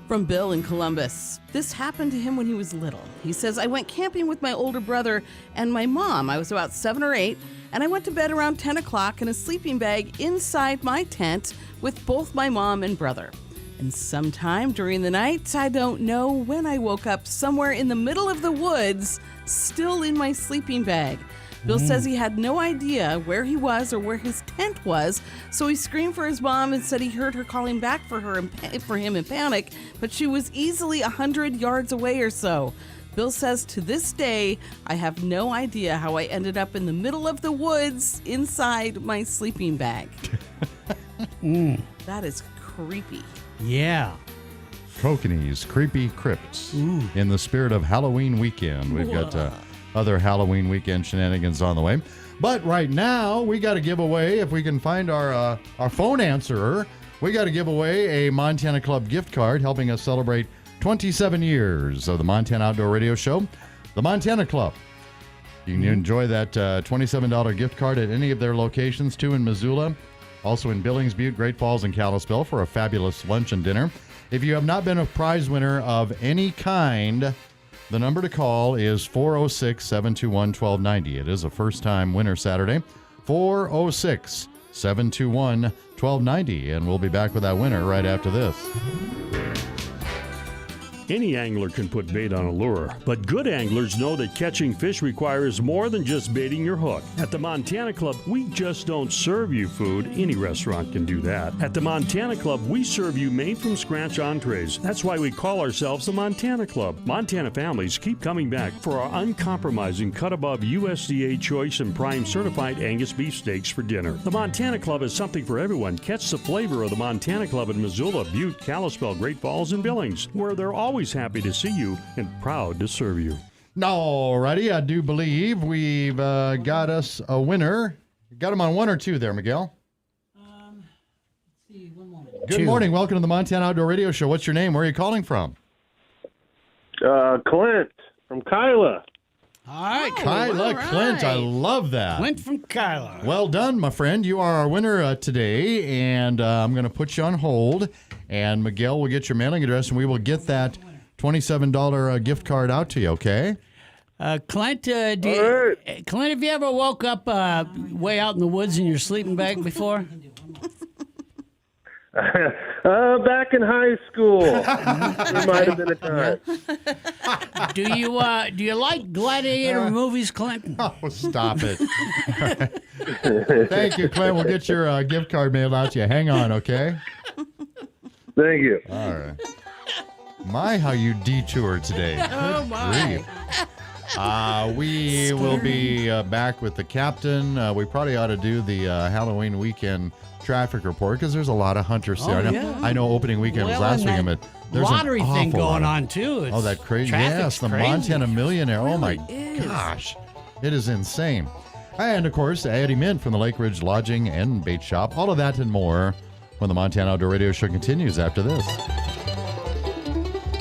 From Bill in Columbus. This happened to him when he was little. He says, I went camping with my older brother and my mom. I was about 7 or 8, and I went to bed around 10 o'clock in a sleeping bag inside my tent with both my mom and brother. And sometime during the night, I don't know when, I woke up somewhere in the middle of the woods, still in my sleeping bag. Bill says he had no idea where he was or where his tent was, so he screamed for his mom and said he heard her calling back for him in panic, but she was easily 100 yards away or so. Bill says to this day, I have no idea how I ended up in the middle of the woods inside my sleeping bag. That is creepy. Yeah. Kokanee's Creepy Crypts. In the spirit of Halloween weekend. We've got other Halloween weekend shenanigans on the way. But right now, we got to give away, if we can find our phone answerer, we got to give away a Montana Club gift card helping us celebrate 27 years of the Montana Outdoor Radio Show, the Montana Club. You can enjoy that $27 gift card at any of their locations, 2 in Missoula, also in Billings, Butte, Great Falls, and Kalispell for a fabulous lunch and dinner. If you have not been a prize winner of any kind, the number to call is 406-721-1290. It is a first-time winner Saturday, 406-721-1290, and we'll be back with that winner right after this. Any angler can put bait on a lure, but good anglers know that catching fish requires more than just baiting your hook. At the Montana Club, we just don't serve you food. Any restaurant can do that. At the Montana Club, we serve you made-from-scratch entrees. That's why we call ourselves the Montana Club. Montana families keep coming back for our uncompromising cut-above USDA Choice and Prime certified Angus beef steaks for dinner. The Montana Club is something for everyone. Catch the flavor of the Montana Club in Missoula, Butte, Kalispell, Great Falls, and Billings, where they're always happy to see you and proud to serve you. Alrighty, I do believe we've got us a winner. Got him on one or two there, Miguel. Let's see, one more. Good morning. Welcome to the Montana Outdoor Radio Show. What's your name? Where are you calling from? Clint from Kyla. All right, Kyla, Clint. I love that. Clint from Kyla. Well done, my friend. You are our winner today, and I'm going to put you on hold, and Miguel will get your mailing address, and we will get that $27 gift card out to you, okay? Clint, Clint, have you ever woke up way out in the woods in your sleeping bag before? Back in high school. There might have been a time. Do you like gladiator movies, Clint? Oh, stop it. Thank you, Clint. We'll get your gift card mailed out to you. Hang on, okay? Thank you. All right. My, how you detour today. Oh, my. We will be back with the captain. We probably ought to do the Halloween weekend traffic report because there's a lot of hunters there. I know opening weekend was last weekend, but there's lottery an thing awful going lot. on too. Oh, that crazy! Traffic's Yes, the crazy. Montana Millionaire. Oh my Really is. gosh, it is insane. And of course, Eddie Mint from the Lake Ridge Lodging and Bait Shop. All of that and more when the Montana Outdoor Radio Show continues after this.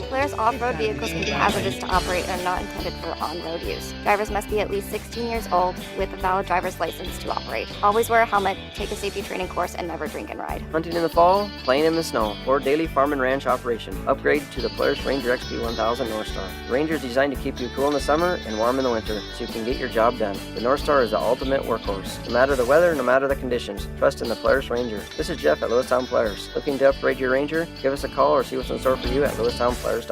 Polaris off-road vehicles can be hazardous to operate and are not intended for on-road use. Drivers must be at least 16 years old with a valid driver's license to operate. Always wear a helmet, take a safety training course, and never drink and ride. Hunting in the fall, playing in the snow, or daily farm and ranch operation. Upgrade to the Polaris Ranger XP 1000 Northstar. The Ranger is designed to keep you cool in the summer and warm in the winter, so you can get your job done. The Northstar is the ultimate workhorse. No matter the weather, no matter the conditions, trust in the Polaris Ranger. This is Jeff at Lewistown Polaris. Looking to upgrade your Ranger? Give us a call or see what's in store for you at LewistownPolaris.com.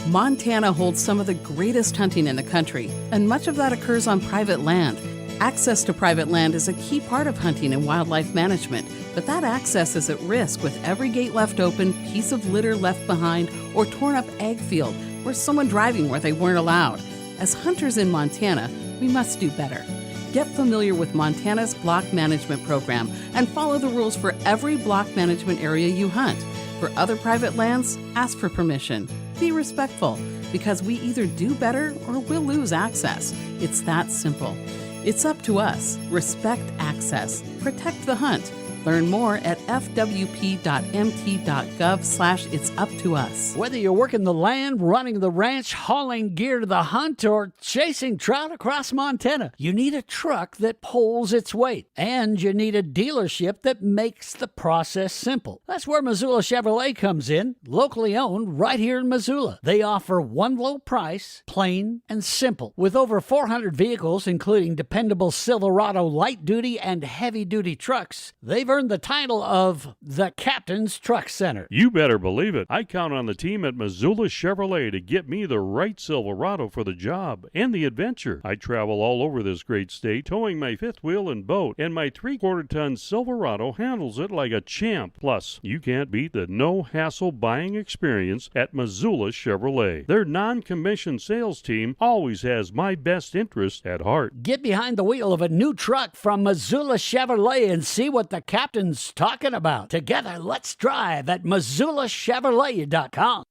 Montana holds some of the greatest hunting in the country, and much of that occurs on private land. Access to private land is a key part of hunting and wildlife management, but that access is at risk with every gate left open, piece of litter left behind, or torn up ag field, or someone driving where they weren't allowed. As hunters in Montana, we must do better. Get familiar with Montana's block management program and follow the rules for every block management area you hunt. For other private lands, ask for permission. Be respectful, because we either do better or we'll lose access. It's that simple. It's up to us. Respect access. Protect the hunt. Learn more at fwp.mt.gov/itsuptous. Whether you're working the land, running the ranch, hauling gear to the hunt, or chasing trout across Montana, you need a truck that pulls its weight. And you need a dealership that makes the process simple. That's where Missoula Chevrolet comes in, locally owned right here in Missoula. They offer one low price, plain and simple. With over 400 vehicles, including dependable Silverado light-duty and heavy-duty trucks, they've earned the title of the Captain's Truck Center. You better believe it. I count on the team at Missoula Chevrolet to get me the right Silverado for the job and the adventure. I travel all over this great state, towing my fifth wheel and boat, and my 3/4-ton Silverado handles it like a champ. Plus, you can't beat the no-hassle buying experience at Missoula Chevrolet. Their non-commissioned sales team always has my best interest at heart. Get behind the wheel of a new truck from Missoula Chevrolet and see what the Captain's talking about. Together, let's drive at MissoulaChevrolet.com.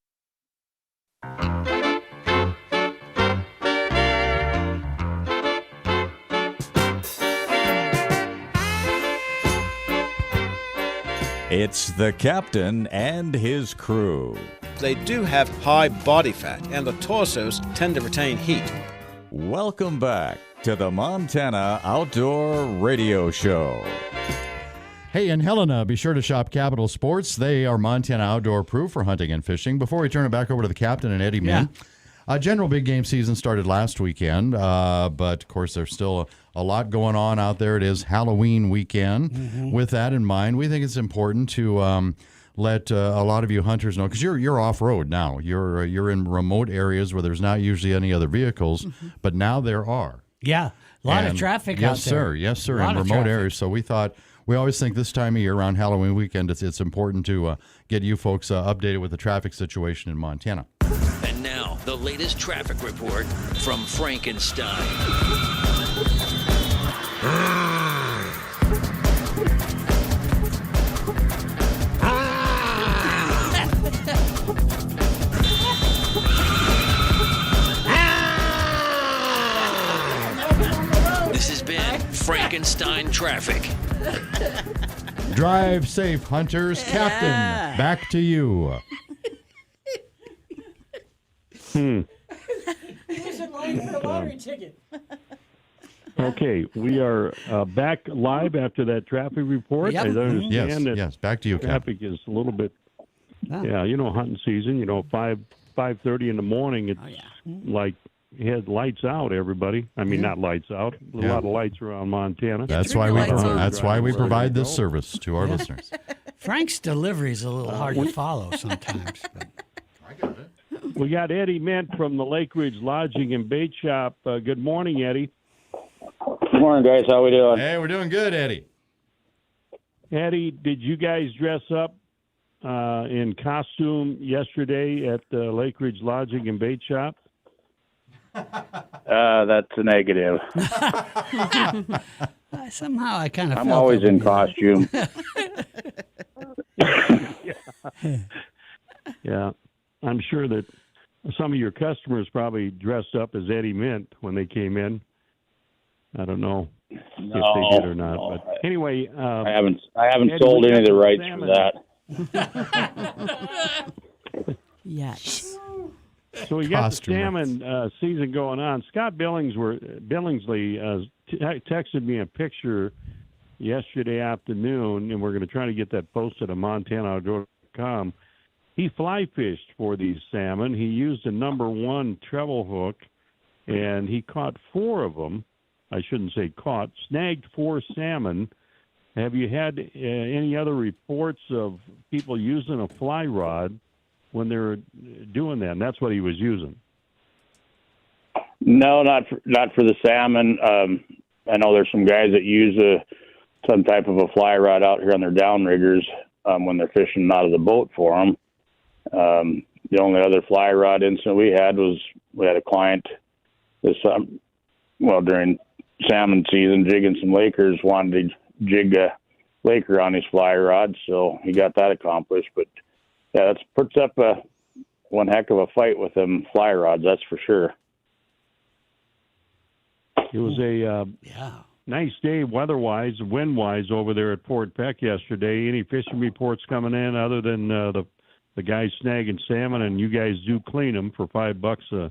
It's the captain and his crew. They do have high body fat, and the torsos tend to retain heat. Welcome back to the Montana Outdoor Radio Show. Hey, in Helena, be sure to shop Capital Sports. They are Montana outdoor approved for hunting and fishing. Before we turn it back over to the captain and Eddie Min, general big game season started last weekend, but of course there's still a lot going on out there. It is Halloween weekend. With that in mind, we think it's important to let a lot of you hunters know, because you're off road now. You're in remote areas where there's not usually any other vehicles, but now there are. Yeah, a lot of traffic out there. Yes, sir, in remote areas. So we thought, we always think this time of year around Halloween weekend, it's important to get you folks updated with the traffic situation in Montana. And now, the latest traffic report from Frankenstein. This has been Frankenstein Traffic. Drive safe, hunters. Captain, back to you. Hmm. Who's in line for a lottery ticket? Okay, we are back live after that traffic report. Yep. I understand that yes, back to you, traffic is a little bit, hunting season, 5:30 in the morning, it's like you had lights out, everybody. I mean, not lights out, a lot of lights around Montana. That's why we provide this service to our listeners. Frank's delivery is a little hard to follow sometimes. But. We got Eddie Mint from the Lake Ridge Lodging and Bait Shop. Good morning, Eddie. Good morning, guys. How we doing? Hey, we're doing good, Eddie. Eddie, did you guys dress up in costume yesterday at the Lake Ridge Lodging and Bait Shop? That's a negative. Somehow I kind of I'm always in costume. Yeah. I'm sure that some of your customers probably dressed up as Eddie Mint when they came in. I don't know if they did or not. But anyway, I haven't Eddie, sold any of the rights for that. Yes. So we got the salmon season going on. Scott Billingsley texted me a picture yesterday afternoon, and we're going to try to get that posted on MontanaOutdoor.com. He fly fished for these salmon. He used a number 1 treble hook, and he caught 4 of them. I shouldn't say caught, snagged 4 salmon. Have you had any other reports of people using a fly rod when they're doing that? And that's what he was using. No, not for the salmon. I know there's some guys that use some type of a fly rod out here on their downriggers when they're fishing out of the boat for them. The only other fly rod incident we had was we had a client during salmon season jigging some Lakers, wanted to jig a Laker on his fly rod, so he got that accomplished. But yeah, that puts up one heck of a fight with them fly rods, that's for sure. It was a nice day weather-wise, wind-wise over there at Fort Peck yesterday. Any fishing reports coming in other than the guys snagging salmon, and you guys do clean them for $5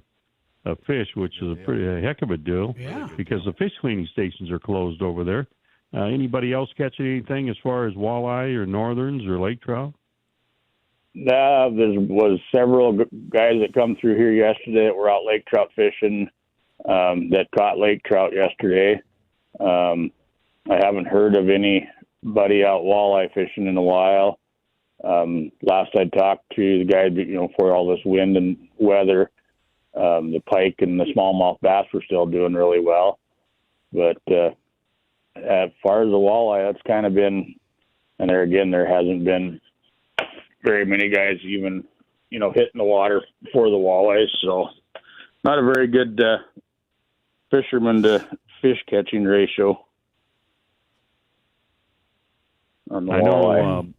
a fish, which is a heck of a deal because the fish cleaning stations are closed over there. Anybody else catching anything as far as walleye or northerns or lake trout? There was several guys that come through here yesterday that were out lake trout fishing that caught lake trout yesterday. I haven't heard of anybody out walleye fishing in a while. Last I talked to the guy, before all this wind and weather, the pike and the smallmouth bass were still doing really well. But as far as the walleye, that's kind of been, and there hasn't been very many guys even, hitting the water for the walleyes. So not a very good fisherman to fish catching ratio on the walleye.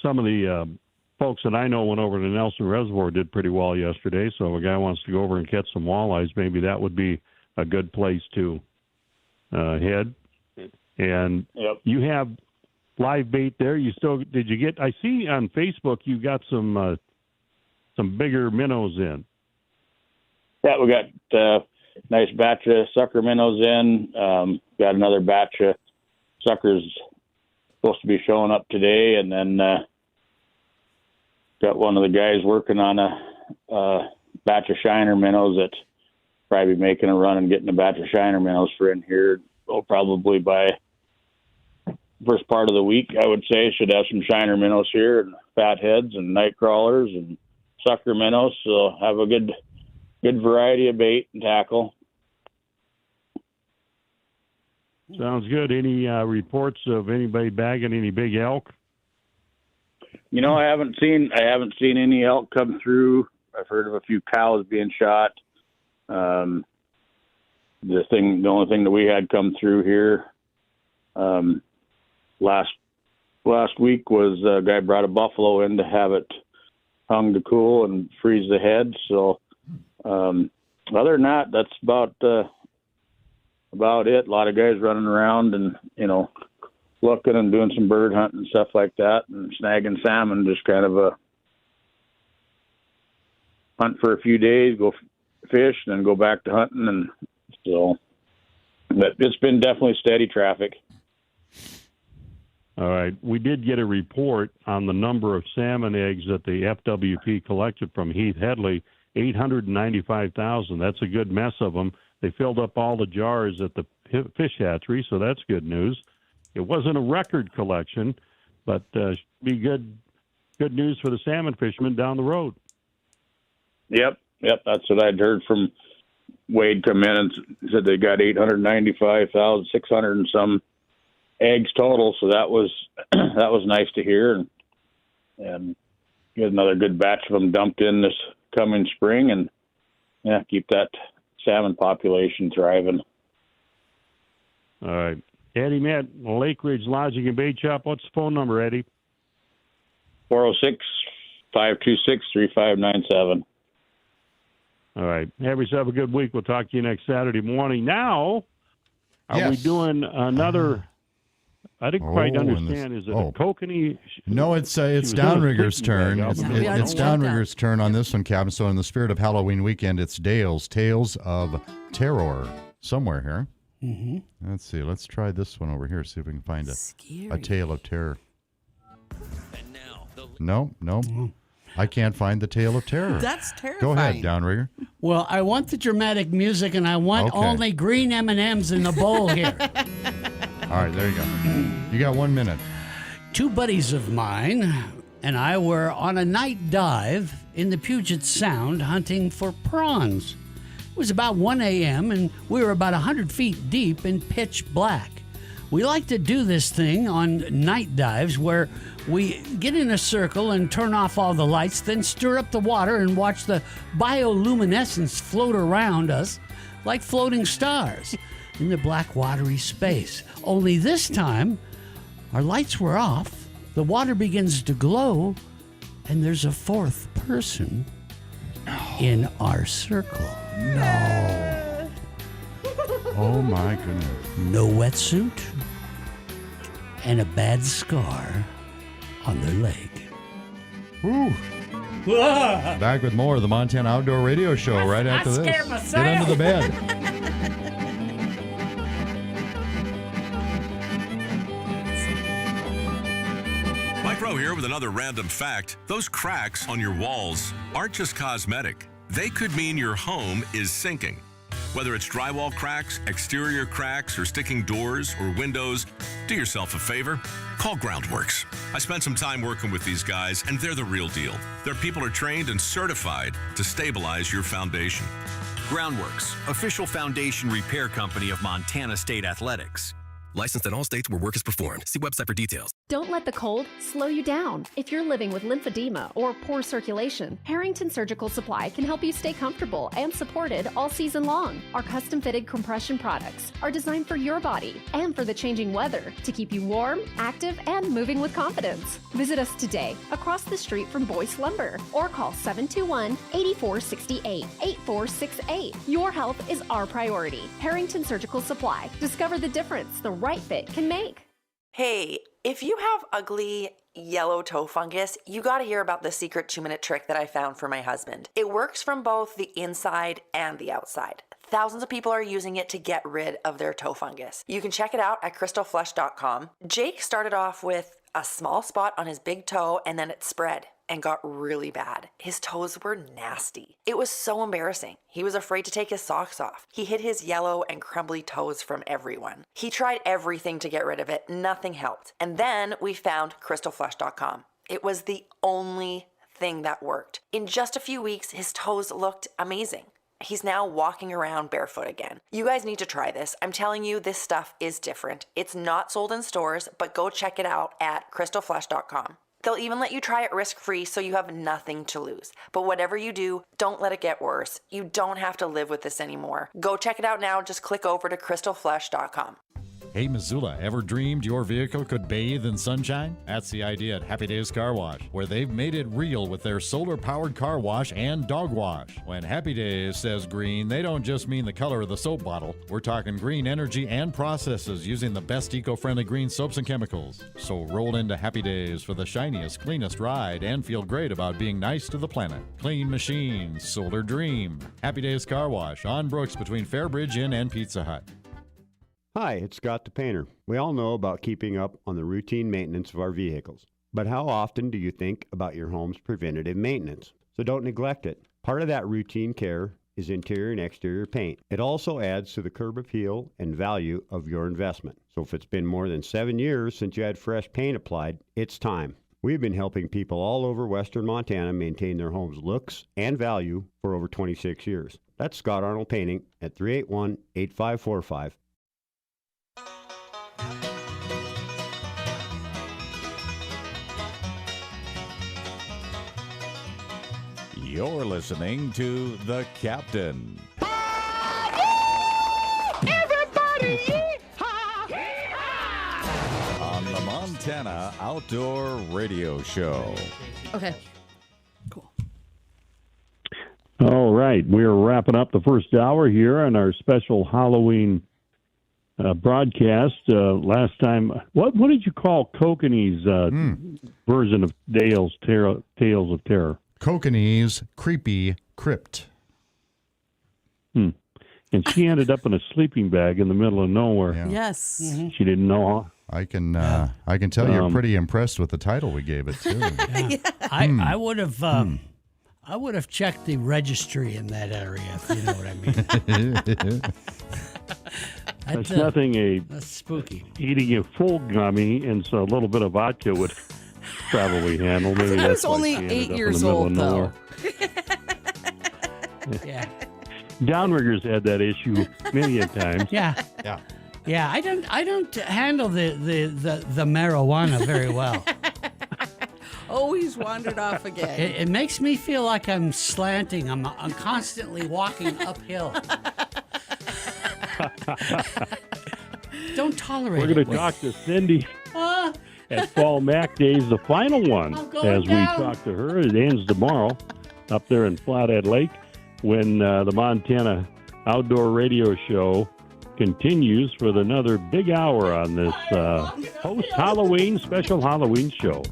Some of the folks that I know went over to Nelson Reservoir did pretty well yesterday. So if a guy wants to go over and catch some walleyes, maybe that would be a good place to head. And you have live bait there. I see on Facebook you got some bigger minnows in. Yeah, we got a nice batch of sucker minnows in. Got another batch of suckers supposed to be showing up today, and then got one of the guys working on a batch of shiner minnows that's probably making a run and getting a batch of shiner minnows for in here. Probably by first part of the week, I would say. Should have some shiner minnows here, and fatheads and night crawlers and sucker minnows. So have a good variety of bait and tackle. Sounds good. Any reports of anybody bagging any big elk? You know, I haven't seen any elk come through. I've heard of a few cows being shot. The only thing that we had come through here last week was a guy brought a buffalo in to have it hung to cool and freeze the head. So other than that, that's about it. A lot of guys running around and, you know, looking and doing some bird hunting and stuff like that, and snagging salmon, just kind of a hunt for a few days, go fish, and then go back to hunting. And so, but it's been definitely steady traffic. All right. We did get a report on the number of salmon eggs that the FWP collected from Heath Headley, 895,000. That's a good mess of them. They filled up all the jars at the fish hatchery, so that's good news. It wasn't a record collection, but be good news for the salmon fishermen down the road. Yep, that's what I'd heard from Wade come in and said they got 895,600 and some eggs total. So that was nice to hear, and get another good batch of them dumped in this coming spring, and keep that salmon population thriving. All right. Eddie Matt, Lake Ridge Lodging and Bait Shop. What's the phone number, Eddie? 406-526-3597. All right. Have yourself a good week. We'll talk to you next Saturday morning. Now, are we doing another? I didn't quite understand. Is it a kokanee? No, it's Downrigger's turn. It's Downrigger's turn on this one, Captain. So in the spirit of Halloween weekend, it's Dale's Tales of Terror somewhere here. Mm-hmm. Let's see. Let's try this one over here. See if we can find a tale of terror. No. I can't find the tale of terror. That's terrifying. Go ahead, Downrigger. Well, I want the dramatic music, and I want only green M&Ms in the bowl here. All right, there you go. You got 1 minute. Two buddies of mine and I were on a night dive in the Puget Sound hunting for prawns. It was about 1 a.m. and we were about 100 feet deep in pitch black. We like to do this thing on night dives where we get in a circle and turn off all the lights, then stir up the water and watch the bioluminescence float around us like floating stars in the black watery space. Only this time, our lights were off, the water begins to glow, and there's a fourth person in our circle. No. Oh my goodness. No wetsuit and a bad scar on their leg. Woo. Back with more of the Montana Outdoor Radio Show right after this. Get under the bed. Mike Rowe here with another random fact. Those cracks on your walls aren't just cosmetic. They could mean your home is sinking. Whether it's drywall cracks, exterior cracks, or sticking doors or windows, do yourself a favor. Call Groundworks. I spent some time working with these guys, and they're the real deal. Their people are trained and certified to stabilize your foundation. Groundworks, official foundation repair company of Montana State Athletics. Licensed in all states where work is performed. See website for details. Don't let the cold slow you down. If you're living with lymphedema or poor circulation, Harrington Surgical Supply can help you stay comfortable and supported all season long. Our custom-fitted compression products are designed for your body and for the changing weather to keep you warm, active, and moving with confidence. Visit us today across the street from Boyce Lumber or call 721-8468, 8468. Your health is our priority. Harrington Surgical Supply. Discover the difference the right fit can make. Hey, if you have ugly yellow toe fungus, you gotta hear about the secret 2-minute trick that I found for my husband. It works from both the inside and the outside. Thousands of people are using it to get rid of their toe fungus. You can check it out at crystalflush.com. Jake started off with a small spot on his big toe, and then it spread and got really bad. His toes were nasty. It was so embarrassing. He was afraid to take his socks off. He hid his yellow and crumbly toes from everyone. He tried everything to get rid of it. Nothing helped. And then we found crystalflush.com. It was the only thing that worked. In just a few weeks, his toes looked amazing. He's now walking around barefoot again. You guys need to try this. I'm telling you, this stuff is different. It's not sold in stores, but go check it out at crystalflush.com. They'll even let you try it risk-free, so you have nothing to lose. But whatever you do, don't let it get worse. You don't have to live with this anymore. Go check it out now. Just click over to crystalflush.com. Hey, Missoula, ever dreamed your vehicle could bathe in sunshine? That's the idea at Happy Days Car Wash, where they've made it real with their solar-powered car wash and dog wash. When Happy Days says green, they don't just mean the color of the soap bottle. We're talking green energy and processes using the best eco-friendly green soaps and chemicals. So roll into Happy Days for the shiniest, cleanest ride and feel great about being nice to the planet. Clean machines, solar dream. Happy Days Car Wash on Brooks between Fairbridge Inn and Pizza Hut. Hi, it's Scott the Painter. We all know about keeping up on the routine maintenance of our vehicles. But how often do you think about your home's preventative maintenance? So don't neglect it. Part of that routine care is interior and exterior paint. It also adds to the curb appeal and value of your investment. So if it's been more than 7 years since you had fresh paint applied, it's time. We've been helping people all over western Montana maintain their home's looks and value for over 26 years. That's Scott Arnold Painting at 381-8545. You're listening to The Captain. Everybody On the Montana Outdoor Radio Show. Okay. All right, we're wrapping up the first hour here on our special Halloween broadcast. Last time, what did you call Kokanee's version of Tales of Terror? Kokanee's Creepy Crypt. And she ended up in a sleeping bag in the middle of nowhere. Yeah. Yes. Mm-hmm. She didn't know. I can tell you're pretty impressed with the title we gave it too. I would have I would have checked the registry in that area, if you know what I mean. That's nothing that's spooky. Eating a full gummy and so a little bit of vodka would probably handle. Maybe I was that's why only she ended 8 up in years the middle old, of though. nowhere. Yeah. Downriggers had that issue many a times. Yeah. Yeah, I don't handle the marijuana very well. Always wandered off again. It makes me feel like I'm slanting. I'm constantly walking uphill. Don't tolerate We're it. going to talk to Cindy at Fall Mac Days, the final one, as we talk to her. It ends tomorrow up there in Flathead Lake when the Montana Outdoor Radio Show continues for another big hour on this post-Halloween special Halloween show.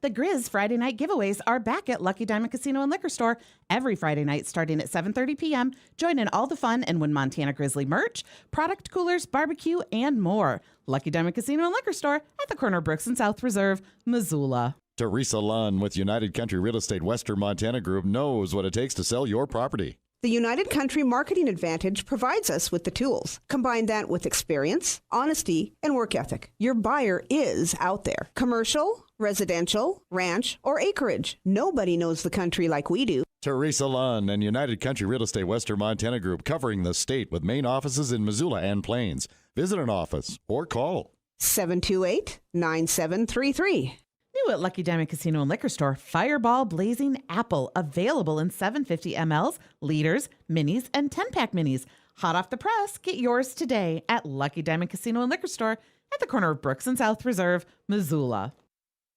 The Grizz Friday night giveaways are back at Lucky Diamond Casino and Liquor Store every Friday night starting at 7:30 p.m. Join in all the fun and win Montana Grizzly merch, product coolers, barbecue, and more. Lucky Diamond Casino and Liquor Store at the corner of Brooks and South Reserve, Missoula. Teresa Lunn with United Country Real Estate Western Montana Group knows what it takes to sell your property. The United Country Marketing Advantage provides us with the tools. Combine that with experience, honesty, and work ethic. Your buyer is out there. Commercial, residential, ranch, or acreage. Nobody knows the country like we do. Teresa Lunn and United Country Real Estate Western Montana Group covering the state with main offices in Missoula and Plains. Visit an office or call 728-9733. New at Lucky Diamond Casino and Liquor Store, Fireball Blazing Apple, available in 750 mLs, liters, minis, and 10-pack minis. Hot off the press, get yours today at Lucky Diamond Casino and Liquor Store at the corner of Brooks and South Reserve, Missoula.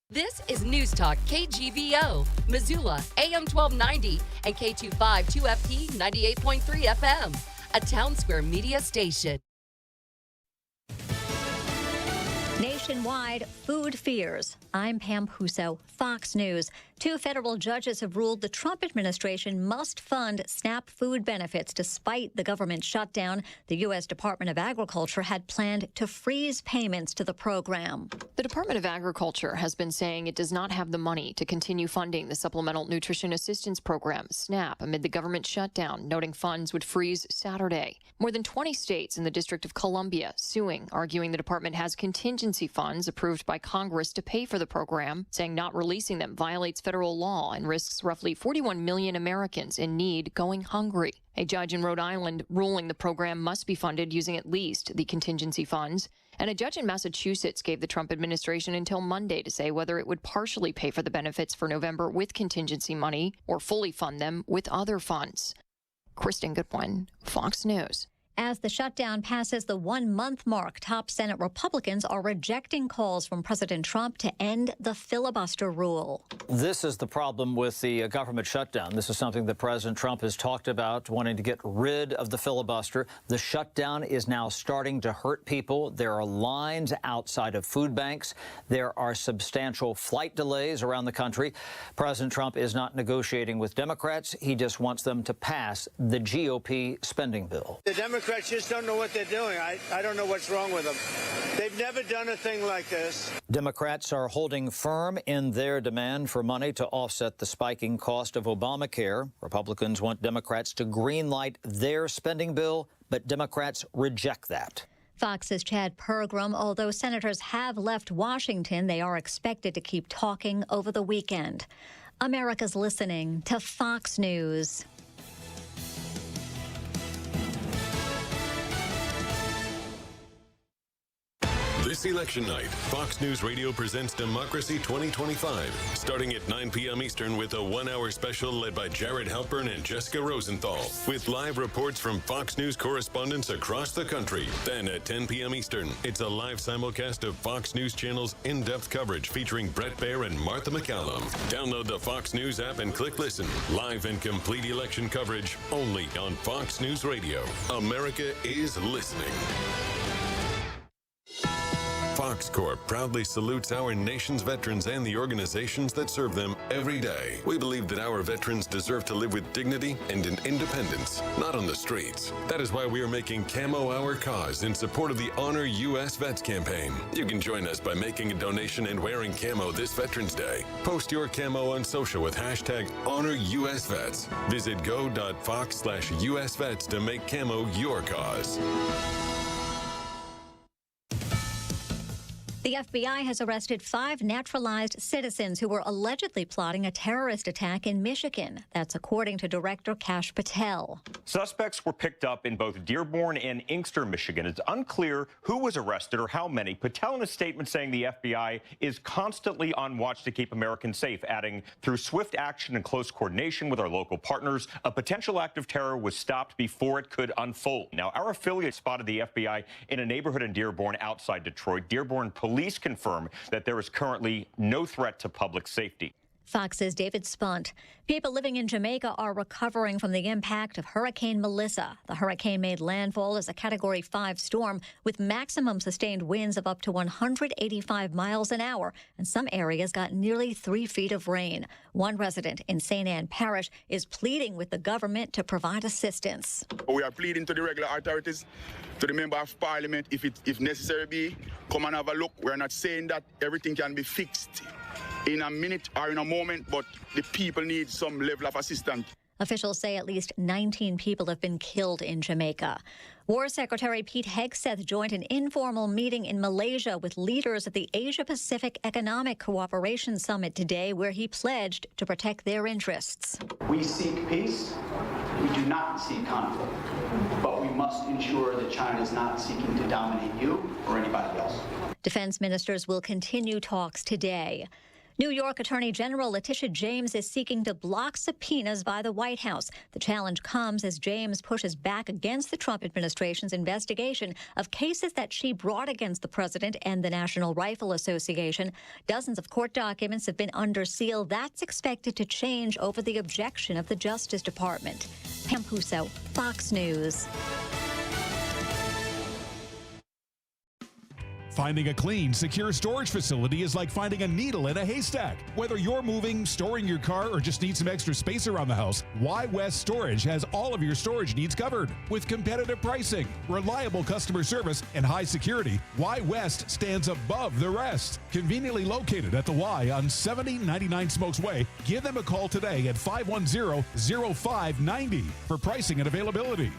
This is News Talk KGVO, Missoula, AM 1290 and K25 2FT 98.3 FM, a Town Square media station. Nationwide food fears. I'm Pam Huso, Fox News. 2 federal judges have ruled the Trump administration must fund SNAP food benefits despite the government shutdown. The U.S. Department of Agriculture had planned to freeze payments to the program. The Department of Agriculture has been saying it does not have the money to continue funding the Supplemental Nutrition Assistance Program, SNAP, amid the government shutdown, noting funds would freeze Saturday. More than 20 states in the District of Columbia suing, arguing the department has contingency funds approved by Congress to pay for the program, saying not releasing them violates federal law and risks roughly 41 million Americans in need going hungry. A judge in Rhode Island ruling the program must be funded using at least the contingency funds. And a judge in Massachusetts gave the Trump administration until Monday to say whether it would partially pay for the benefits for November with contingency money or fully fund them with other funds. Kristen Goodwin, Fox News. As the shutdown passes the 1-month mark, top Senate Republicans are rejecting calls from President Trump to end the filibuster rule. This is the problem with the government shutdown. This is something that President Trump has talked about, wanting to get rid of the filibuster. The shutdown is now starting to hurt people. There are lines outside of food banks. There are substantial flight delays around the country. President Trump is not negotiating with Democrats. He just wants them to pass the GOP spending bill. The Democrats just don't know what they're doing. I don't know what's wrong with them. They've never done a thing like this. Democrats are holding firm in their demand for money to offset the spiking cost of Obamacare. Republicans want Democrats to greenlight their spending bill, but Democrats reject that. Fox's Chad Pergram. Although senators have left Washington, they are expected to keep talking over the weekend. America's listening to Fox News. This election night, Fox News Radio presents Democracy 2025, starting at 9 p.m. Eastern with a 1-hour special led by Jared Halpern and Jessica Rosenthal, with live reports from Fox News correspondents across the country. Then at 10 p.m. Eastern, it's a live simulcast of Fox News Channel's in-depth coverage featuring Brett Baer and Martha McCallum. Download the Fox News app and click listen. Live and complete election coverage only on Fox News Radio. America is listening. Fox Corp proudly salutes our nation's veterans and the organizations that serve them every day. We believe that our veterans deserve to live with dignity and in independence, not on the streets. That is why we are making Camo our cause in support of the Honor U.S. Vets campaign. You can join us by making a donation and wearing camo this Veterans Day. Post your camo on social with hashtag HonorUSVets. Visit go.fox/USVets to make camo your cause. The FBI has arrested 5 naturalized citizens who were allegedly plotting a terrorist attack in Michigan. That's according to Director Kash Patel. Suspects were picked up in both Dearborn and Inkster, Michigan. It's unclear who was arrested or how many. Patel in a statement saying the FBI is constantly on watch to keep Americans safe, adding, through swift action and close coordination with our local partners, a potential act of terror was stopped before it could unfold. Now, our affiliate spotted the FBI in a neighborhood in Dearborn outside Detroit. Dearborn police confirm that there is currently no threat to public safety. Fox's David Spunt. People living in Jamaica are recovering from the impact of Hurricane Melissa. The hurricane made landfall as a Category 5 storm with maximum sustained winds of up to 185 miles an hour, and some areas got nearly 3 feet of rain. One resident in St. Anne Parish is pleading with the government to provide assistance. We are pleading to the regular authorities, to the member of parliament, if necessary be, come and have a look. We're not saying that everything can be fixed in a minute or in a moment, but the people need some level of assistance. Officials say at least 19 people have been killed in Jamaica. War Secretary Pete Hegseth joined an informal meeting in Malaysia with leaders at the Asia-Pacific Economic Cooperation Summit today, where he pledged to protect their interests. We seek peace. We do not seek conflict. But we must ensure that China is not seeking to dominate you or anybody else. Defense ministers will continue talks today. New York Attorney General Letitia James is seeking to block subpoenas by the White House. The challenge comes as James pushes back against the Trump administration's investigation of cases that she brought against the president and the National Rifle Association. Dozens of court documents have been under seal. That's expected to change over the objection of the Justice Department. Pam Puso, Fox News. Finding a clean, secure storage facility is like finding a needle in a haystack. Whether you're moving, storing your car, or just need some extra space around the house, Why West Storage has all of your storage needs covered. With competitive pricing, reliable customer service, and high security, Why West stands above the rest. Conveniently located at the Y on 7099 Smokes Way, give them a call today at 510-0590 for pricing and availability.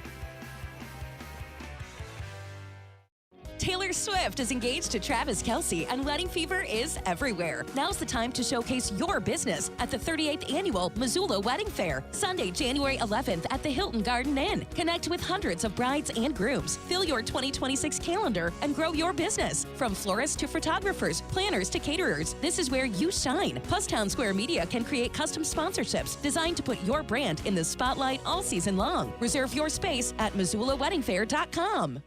Taylor Swift is engaged to Travis Kelce, and wedding fever is everywhere. Now's the time to showcase your business at the 38th Annual Missoula Wedding Fair, Sunday, January 11th at the Hilton Garden Inn. Connect with hundreds of brides and grooms. Fill your 2026 calendar and grow your business. From florists to photographers, planners to caterers, this is where you shine. Plus, Town Square Media can create custom sponsorships designed to put your brand in the spotlight all season long. Reserve your space at MissoulaWeddingFair.com.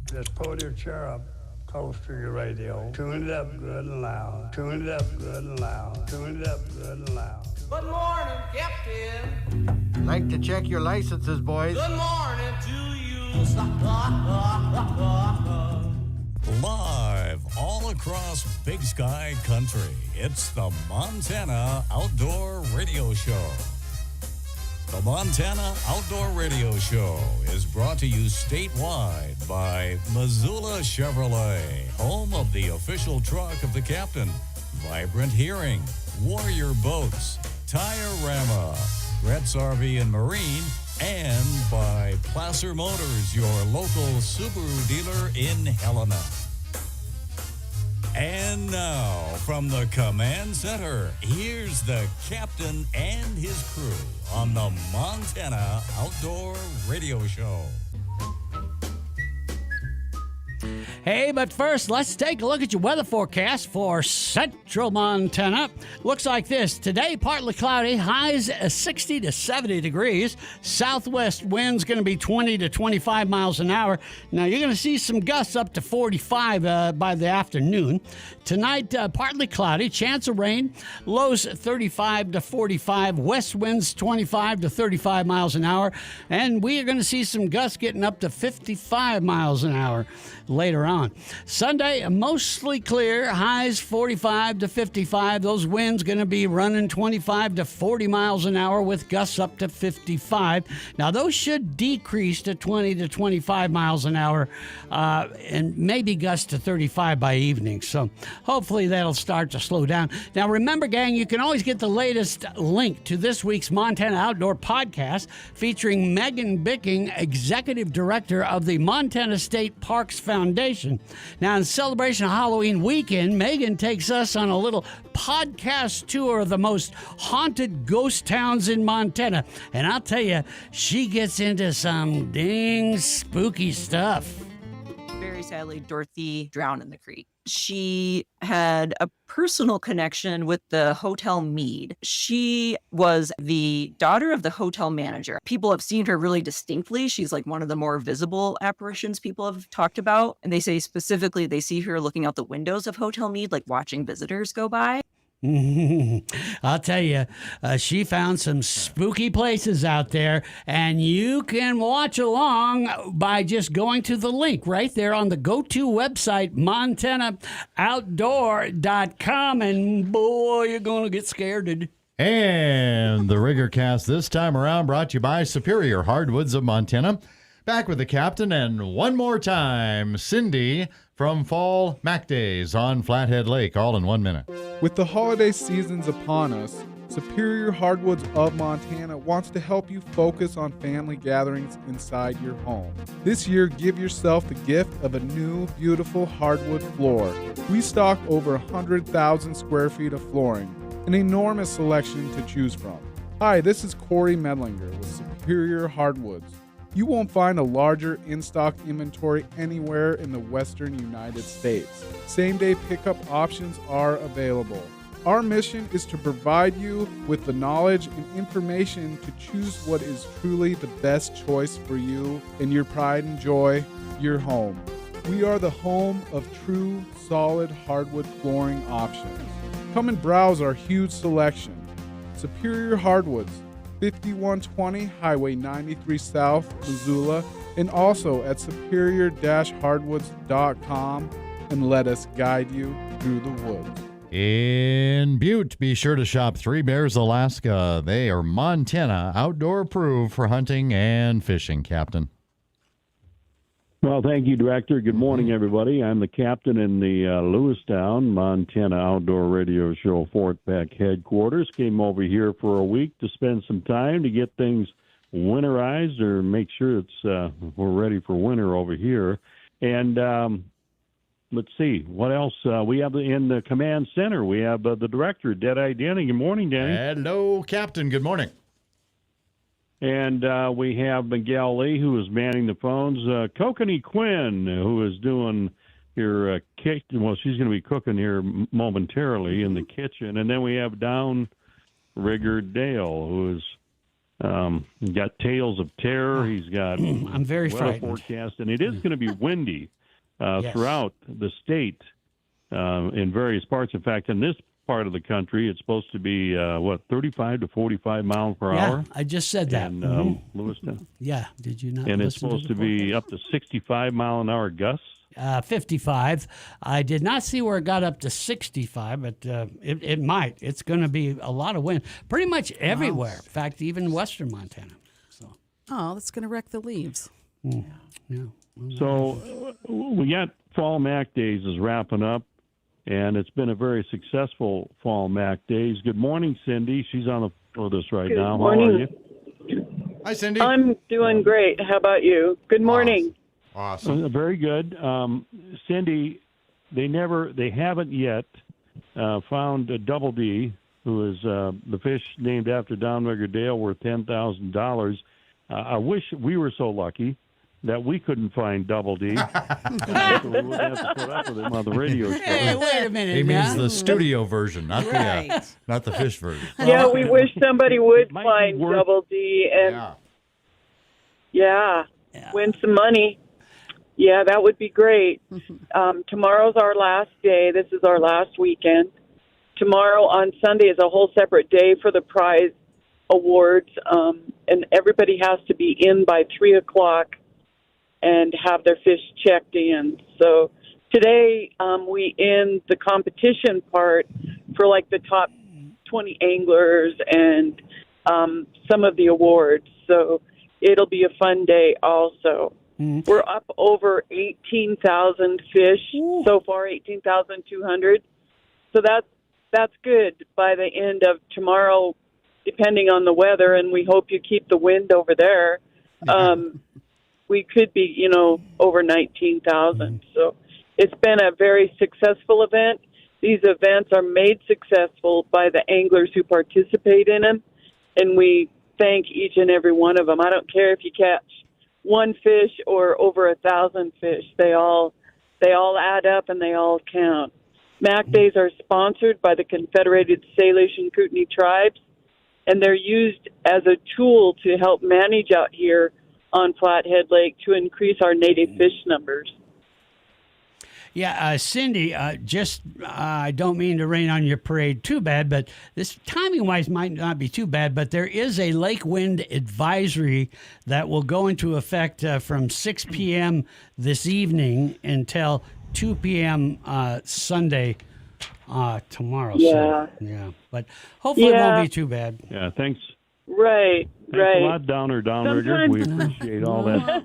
Just pull your chair up close to your radio. Tune it up good and loud. Tune it up good and loud. Tune it up good and loud. Good morning, Captain. Like to check your licenses, boys. Good morning to you. Live all across Big Sky Country, it's the Montana Outdoor Radio Show. The Montana Outdoor Radio Show is brought to you statewide by Missoula Chevrolet, home of the official truck of the captain, Vibrant Hearing, Warrior Boats, Tire-Rama, Gretz RV and Marine, and by Placer Motors, your local Subaru dealer in Helena. And now, from the command center, here's the captain and his crew on the Montana Outdoor Radio Show. Hey, but first, let's take a look at your weather forecast for central Montana. Looks like this. Today, partly cloudy, highs 60 to 70 degrees. Southwest winds going to be 20 to 25 miles an hour. Now, you're going to see some gusts up to 45 by the afternoon. Tonight, partly cloudy, chance of rain, lows 35 to 45, west winds 25 to 35 miles an hour. And we are going to see some gusts getting up to 55 miles an hour later on. Sunday, mostly clear, highs 45 to 55. Those winds going to be running 25 to 40 miles an hour with gusts up to 55. Now, those should decrease to 20 to 25 miles an hour and maybe gusts to 35 by evening. So hopefully that'll start to slow down. Now, remember, gang, you can always get the latest link to this week's Montana Outdoor Podcast featuring Megan Bicking, Executive Director of the Montana State Parks Foundation. Now, in celebration of Halloween weekend, Megan takes us on a little podcast tour of the most haunted ghost towns in Montana. And I'll tell you, she gets into some dang spooky stuff. Very sadly, Dorothy drowned in the creek. She had a personal connection with the Hotel Mead. She was the daughter of the hotel manager. People have seen her really distinctly. She's like one of the more visible apparitions people have talked about. And they say specifically they see her looking out the windows of Hotel Mead, like watching visitors go by. I'll tell you, she found some spooky places out there, and you can watch along by just going to the link right there on the go-to website, MontanaOutdoor.com, and boy, you're going to get scared. And the Rigger Cast this time around brought to you by Superior Hardwoods of Montana. Back with the captain, and one more time, Cindy from Fall Mac Days on Flathead Lake, all in 1 minute. With the holiday seasons upon us, Superior Hardwoods of Montana wants to help you focus on family gatherings inside your home. This year, give yourself the gift of a new, beautiful hardwood floor. We stock over 100,000 square feet of flooring, an enormous selection to choose from. Hi, this is Corey Medlinger with Superior Hardwoods. You won't find a larger in-stock inventory anywhere in the western United States. Same-day pickup options are available. Our mission is to provide you with the knowledge and information to choose what is truly the best choice for you and your pride and joy, your home. We are the home of true, solid hardwood flooring options. Come and browse our huge selection. Superior Hardwoods, 5120 Highway 93 South, Missoula, and also at superior-hardwoods.com, and let us guide you through the woods. In Butte, be sure to shop Three Bears Alaska. They are Montana outdoor approved for hunting and fishing, Captain. Well, thank you, Director. Good morning, everybody. I'm the captain in the Lewistown, Montana Outdoor Radio Show Fort Peck headquarters. Came over here for a week to spend some time to get things winterized or make sure we're ready for winter over here. And let's see, what else? We have in the command center, we have the director, Deadeye Denny. Good morning, Denny. Hello, Captain. Good morning. And we have Miguel Lee, who is manning the phones. Kokanee Quinn, who is doing your kitchen. Well, she's going to be cooking here momentarily in the kitchen. And then we have Downrigger Dale, who is got Tales of Terror. He's got I'm very weather frightened. forecast, and it is going to be windy throughout the state in various parts. In fact, in this part of the country, it's supposed to be 35 to 45 miles per hour. I just said that. In Lewistown. Yeah, did you not? And it's listen supposed to be up to 65 mile an hour gusts. 55. I did not see where it got up to 65, but it might. It's going to be a lot of wind, pretty much everywhere. In fact, even western Montana. Oh, that's going to wreck the leaves. Yeah. So we got Fall Mac Days is wrapping up, and it's been a very successful Fall Mac Days. Good morning, Cindy. She's on the phone with us right Good now. morning. How are you? Hi, Cindy. I'm doing great. How about you? Good morning. Awesome. Very good. Cindy, they haven't yet found a Double D, who is the fish named after Downrigger Dale, worth $10,000. I wish we were so lucky that we couldn't find Double D. So we wouldn't have to put up with him on the radio show. Hey, wait a minute. He means now. the studio version, not not the fish version. Yeah, we wish somebody would find Double D and win some money. Yeah, that would be great. Tomorrow's our last day. This is our last weekend. Tomorrow on Sunday is a whole separate day for the prize awards, and everybody has to be in by 3 o'clock and have their fish checked in. So today we end the competition part for like the top 20 anglers and some of the awards. So it'll be a fun day also. We're up over 18,000 fish so far, 18,200. So that's good by the end of tomorrow, depending on the weather, and we hope you keep the wind over there. We could be, over 19,000. So it's been a very successful event. These events are made successful by the anglers who participate in them, and we thank each and every one of them. I don't care if you catch one fish or over 1,000 fish. They all add up and they all count. MAC Days are sponsored by the Confederated Salish and Kootenai tribes, and they're used as a tool to help manage out here on Flathead Lake to increase our native fish numbers. Yeah, Cindy, I don't mean to rain on your parade too bad, but this timing-wise might not be too bad, but there is a lake wind advisory that will go into effect from 6 p.m. this evening until 2 p.m. Sunday tomorrow. Yeah. So, but hopefully it won't be too bad. Yeah, thanks. Right. Thanks a lot, Downrigger. We appreciate all that.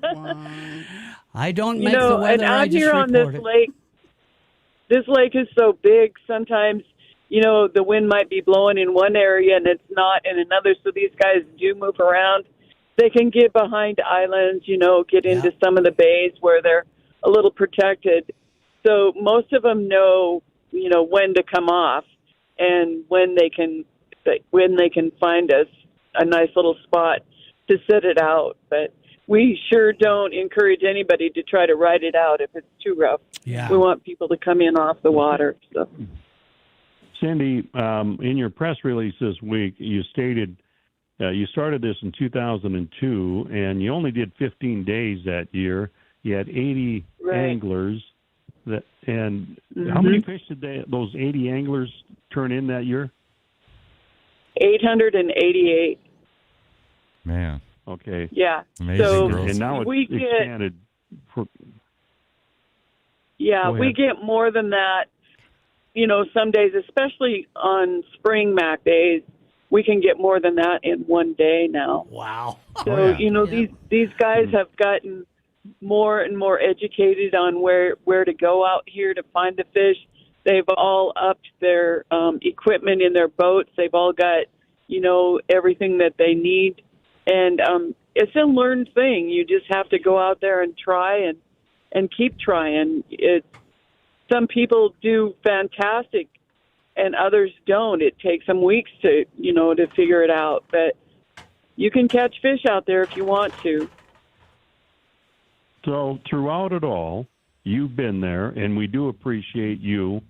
I don't make the weather, and out I just here on report this it. lake, this lake is so big, sometimes, the wind might be blowing in one area and it's not in another, so these guys do move around. They can get behind islands, get into some of the bays where they're a little protected. So most of them know, when to come off and when they can find us a nice little spot to sit it out. But we sure don't encourage anybody to try to ride it out if it's too rough. Yeah. We want people to come in off the water. So. Cindy, in your press release this week, you stated you started this in 2002, and you only did 15 days that year. You had 80 anglers. How many fish did those 80 anglers turn in that year? 888. Man. Okay. Yeah. Amazing So girls. And now it's we get, expanded. yeah, Go we ahead. get more than that. You know, some days, especially on spring MAC days, we can get more than that in one day now. Wow. So, you know, these guys have gotten more and more educated on where to go out here to find the fish. They've all upped their equipment in their boats. They've all got, you know, everything that they need. And it's a learned thing. You just have to go out there and try and keep trying. Some people do fantastic and others don't. It takes them weeks to figure it out. But you can catch fish out there if you want to. So throughout it all, you've been there, and we do appreciate you,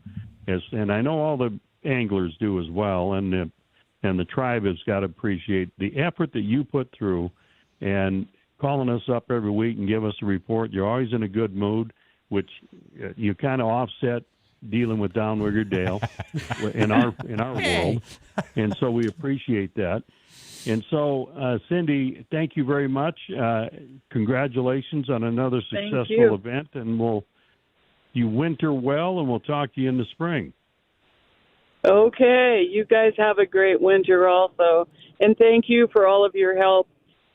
and I know all the anglers do as well, and the tribe has got to appreciate the effort that you put through, and calling us up every week and give us a report. You're always in a good mood, which you kind of offset dealing with Downrigger Dale in our world, and so we appreciate that. And so, Cindy, thank you very much. Congratulations on another successful event, and you winter well, and we'll talk to you in the spring. Okay, you guys have a great winter also, and thank you for all of your help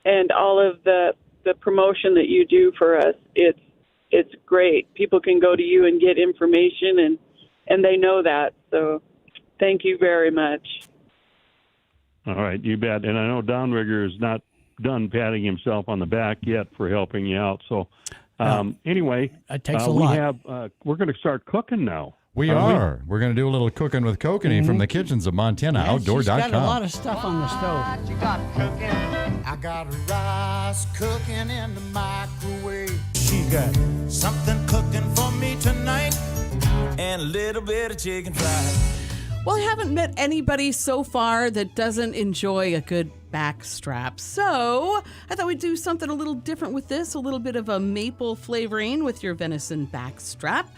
and all of the promotion that you do for us. It's great. People can go to you and get information, and they know that. So, thank you very much. All right, you bet. And I know Downrigger is not done patting himself on the back yet for helping you out. So, anyway, it takes a lot. We're going to start cooking now. We are. We're going to do a little cooking with Kokanee from the kitchens of MontanaOutdoor.com. She's got a lot of stuff on the stove. You got cooking. I got rice cooking in the microwave. She got something cooking for me tonight, and a little bit of chicken fried. Well, I haven't met anybody so far that doesn't enjoy a good backstrap. So I thought we'd do something a little different with this, a little bit of a maple flavoring with your venison backstrap.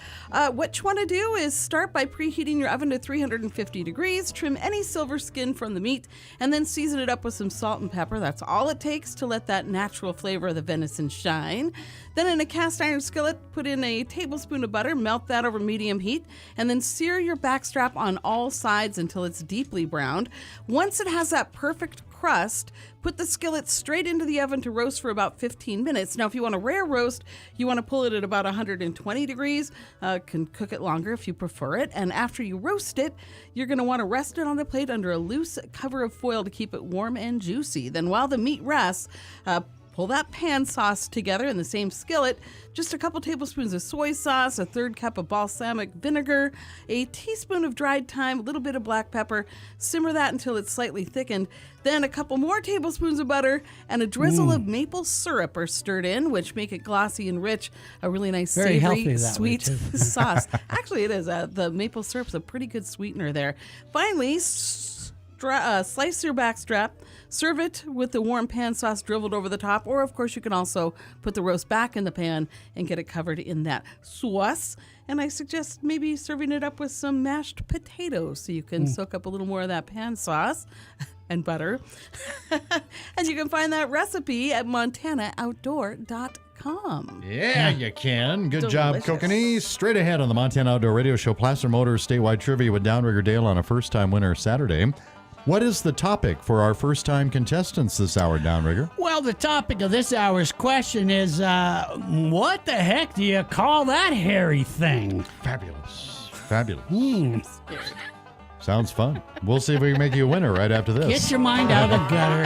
What you want to do is start by preheating your oven to 350 degrees, trim any silver skin from the meat, and then season it up with some salt and pepper. That's all it takes to let that natural flavor of the venison shine. Then in a cast iron skillet, put in a tablespoon of butter, melt that over medium heat, and then sear your backstrap on all sides until it's deeply browned. Once it has that perfect crust, put the skillet straight into the oven to roast for about 15 minutes. Now, if you want a rare roast, you want to pull it at about 120 degrees. Can cook it longer if you prefer it. And after you roast it, you're going to want to rest it on a plate under a loose cover of foil to keep it warm and juicy. Then while the meat rests, pull that pan sauce together in the same skillet. Just a couple tablespoons of soy sauce, a third cup of balsamic vinegar, a teaspoon of dried thyme, a little bit of black pepper. Simmer that until it's slightly thickened. Then a couple more tablespoons of butter and a drizzle of maple syrup are stirred in, which make it glossy and rich. A really nice, Very savory, healthy that sweet way, too. sauce. Actually, it is. The maple syrup's a pretty good sweetener there. Finally, slice your backstrap, serve it with the warm pan sauce dribbled over the top, or of course you can also put the roast back in the pan and get it covered in that sauce. And I suggest maybe serving it up with some mashed potatoes so you can soak up a little more of that pan sauce and butter. And you can find that recipe at MontanaOutdoor.com. Yeah, you can. Good job, Delicious. Kokanee. Straight ahead on the Montana Outdoor Radio Show, Placer Motors statewide trivia with Downrigger Dale on a first-time winner Saturday. What is the topic for our first-time contestants this hour, Downrigger? Well, the topic of this hour's question is, what the heck do you call that hairy thing? Fabulous. Fabulous. Sounds fun. We'll see if we can make you a winner right after this. Get your mind out of the gutter.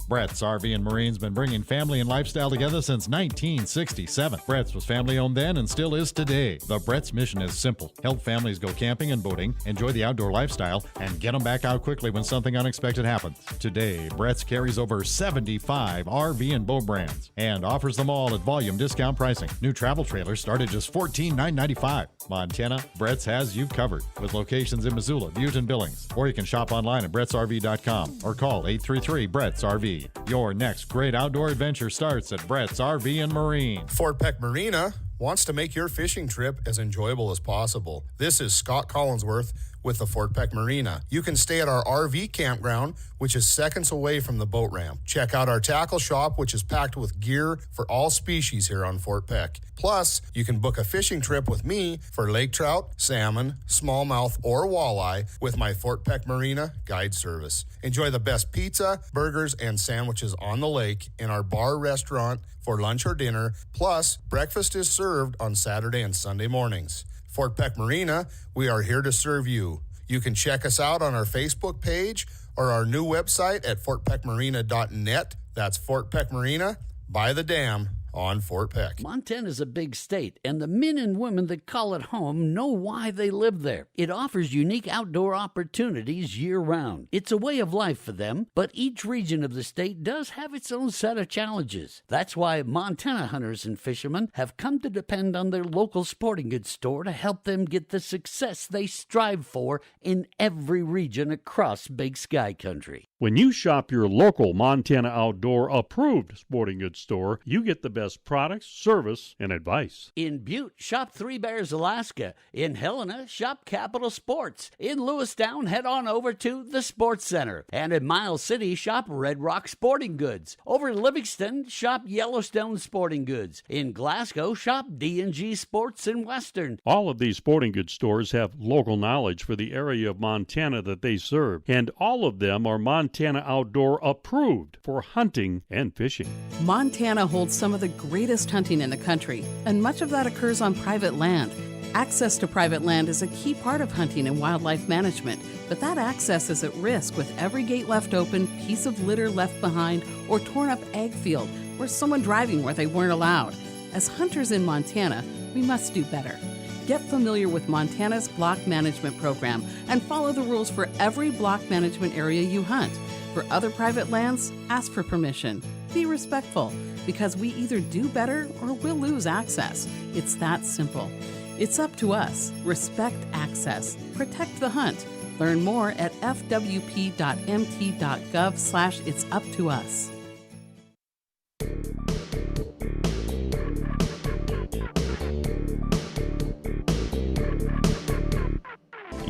Brett's RV and Marine's been bringing family and lifestyle together since 1967. Brett's was family-owned then and still is today. The Brett's mission is simple. Help families go camping and boating, enjoy the outdoor lifestyle, and get them back out quickly when something unexpected happens. Today, Brett's carries over 75 RV and boat brands and offers them all at volume discount pricing. New travel trailers start at just $14,995. Montana, Brett's has you covered with locations in Missoula, Butte, and Billings. Or you can shop online at BrettsRV.com or call 833-BRETTS-RV. Your next great outdoor adventure starts at Brett's RV and Marine. Fort Peck Marina, wants to make your fishing trip as enjoyable as possible. This is Scott Collinsworth with the Fort Peck Marina. You can stay at our RV campground, which is seconds away from the boat ramp. Check out our tackle shop, which is packed with gear for all species here on Fort Peck. Plus, you can book a fishing trip with me for lake trout, salmon, smallmouth, or walleye with my Fort Peck Marina guide service. Enjoy the best pizza, burgers, and sandwiches on the lake in our bar restaurant for lunch or dinner. Plus, breakfast is served on Saturday and Sunday mornings. Fort Peck Marina, we are here to serve you. You can check us out on our Facebook page or our new website at fortpeckmarina.net. That's Fort Peck Marina by the dam on Fort Peck. Montana's a big state, and the men and women that call it home know why they live there. It offers unique outdoor opportunities year-round. It's a way of life for them, but each region of the state does have its own set of challenges. That's why Montana hunters and fishermen have come to depend on their local sporting goods store to help them get the success they strive for in every region across Big Sky Country. When you shop your local Montana Outdoor approved sporting goods store, you get the best products, service, and advice. In Butte, shop Three Bears Alaska. In Helena, shop Capital Sports. In Lewistown, head on over to the Sports Center. And in Miles City, shop Red Rock Sporting Goods. Over in Livingston, shop Yellowstone Sporting Goods. In Glasgow, shop D&G Sports and Western. All of these sporting goods stores have local knowledge for the area of Montana that they serve, and all of them are Montana Outdoor approved for hunting and fishing. Montana holds some of the greatest hunting in the country, and much of that occurs on private land. Access to private land is a key part of hunting and wildlife management, but that access is at risk with every gate left open, piece of litter left behind, or torn up ag field, or someone driving where they weren't allowed. As hunters in Montana, we must do better. Get familiar with Montana's block management program and follow the rules for every block management area you hunt. For other private lands, ask for permission. Be respectful, because we either do better or we'll lose access. It's that simple. It's up to us. Respect access. Protect the hunt. Learn more at fwp.mt.gov/itsuptous.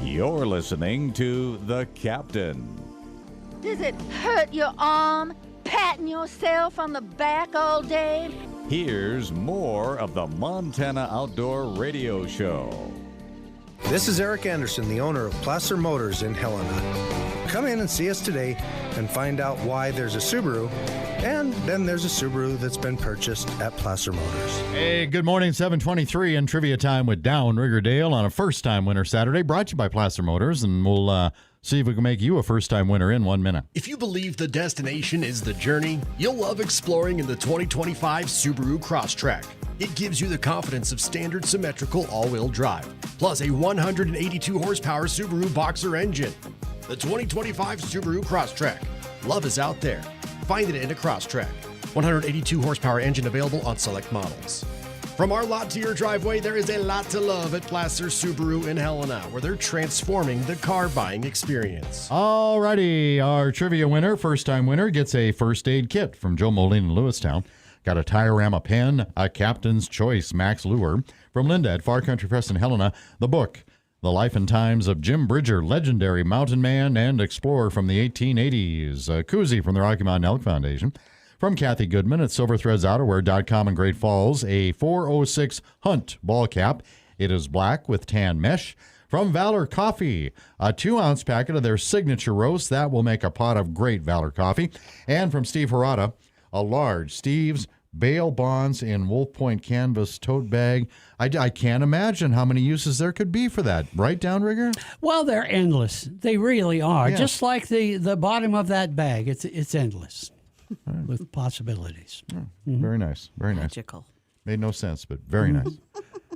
You're listening to The Captain. Does it hurt your arm, patting yourself on the back all day? Here's more of the Montana Outdoor Radio Show. This is Eric Anderson, the owner of Placer Motors in Helena. Come in and see us today and find out why there's a Subaru, and then there's a Subaru that's been purchased at Placer Motors. Hey, good morning, 7:23 and trivia time with Downrigger Dale on a first-time winner Saturday, brought to you by Placer Motors, and we'll see if we can make you a first-time winner in 1 minute. If you believe the destination is the journey, you'll love exploring in the 2025 Subaru Crosstrek. It gives you the confidence of standard symmetrical all-wheel drive, plus a 182 horsepower Subaru Boxer engine. The 2025 Subaru Crosstrek. Love is out there. Find it in a Crosstrek. 182 horsepower engine available on select models. From our lot to your driveway, there is a lot to love at Placer Subaru in Helena, where they're transforming the car buying experience. Alrighty, our trivia winner, first-time winner, gets a first aid kit from Joe Moline in Lewistown. Got a Tiorama pen, a Captain's Choice Max Lure from Linda at Far Country Press in Helena, the book, The Life and Times of Jim Bridger, legendary mountain man and explorer from the 1880s, a koozie from the Rocky Mountain Elk Foundation. From Kathy Goodman at SilverThreadsOuterwear.com in Great Falls, a 406 Hunt ball cap. It is black with tan mesh. From Valor Coffee, a 2-ounce packet of their signature roast. That will make a pot of great Valor Coffee. And from Steve Harada, a large Steve's Bail Bonds in Wolf Point canvas tote bag. I can't imagine how many uses there could be for that. Right, Downrigger? Well, they're endless. They really are. Yeah. Just like the bottom of that bag. It's endless. With possibilities. Oh, very nice. Very nice. Magical. Made no sense, but very nice.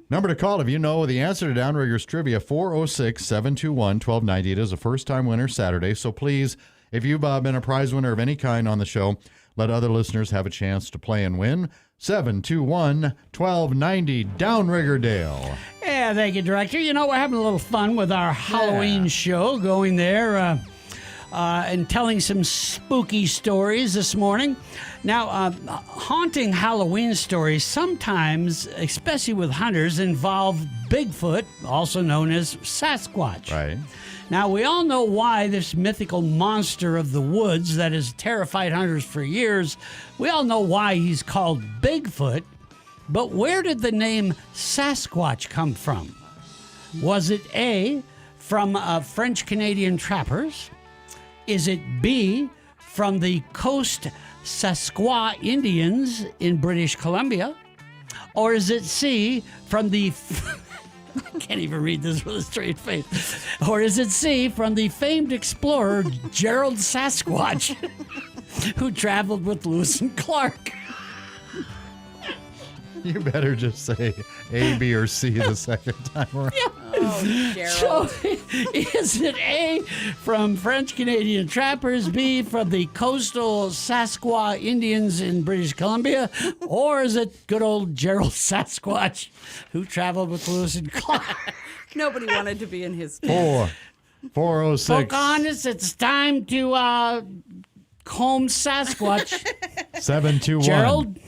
Number to call if you know the answer to Downrigger's trivia, 406-721-1290. It is a first-time winner Saturday, so please, if you've been a prize winner of any kind on the show, let other listeners have a chance to play and win. 721-1290, Downrigger Dale. Yeah, thank you, Director. You know, we're having a little fun with our Halloween show, going there and telling some spooky stories this morning. Now, haunting Halloween stories sometimes, especially with hunters, involve Bigfoot, also known as Sasquatch. Right. Now, we all know why this mythical monster of the woods that has terrified hunters for years, we all know why he's called Bigfoot, but where did the name Sasquatch come from? Was it A, from French-Canadian trappers? Is it B, from the Coast Sasquatch Indians in British Columbia? Or is it C, from the... I can't even read this with a straight face. Or is it C, from the famed explorer Gerald Sasquatch, who traveled with Lewis and Clark? You better just say A, B, or C the second time around. Oh, Gerald. So, is it A, from French-Canadian trappers, B, from the coastal Sasquatch Indians in British Columbia, or is it good old Gerald Sasquatch, who traveled with Lewis and Clark? Nobody wanted to be in his... 406. Pocahontas, it's time to comb Sasquatch. 721. Gerald?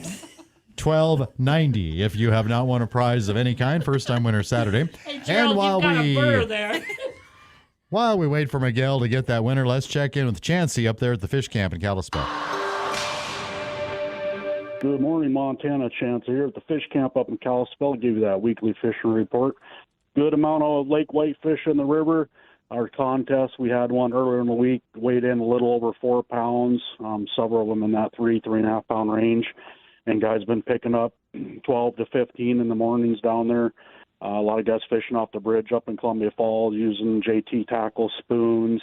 1290 if you have not won a prize of any kind. First time winner Saturday. Hey, Gerald, and while you've got a burr there. while we wait for Miguel to get that winner, let's check in with Chancey up there at the fish camp in Kalispell. Good morning, Montana. Chance here at the fish camp up in Kalispell. Give you that weekly fishing report. Good amount of lake whitefish in the river. Our contest, we had one earlier in the week, weighed in a little over 4 pounds, several of them in that 3.5 pound range. And guys been picking up 12 to 15 in the mornings down there. A lot of guys fishing off the bridge up in Columbia Falls using JT tackle, spoons,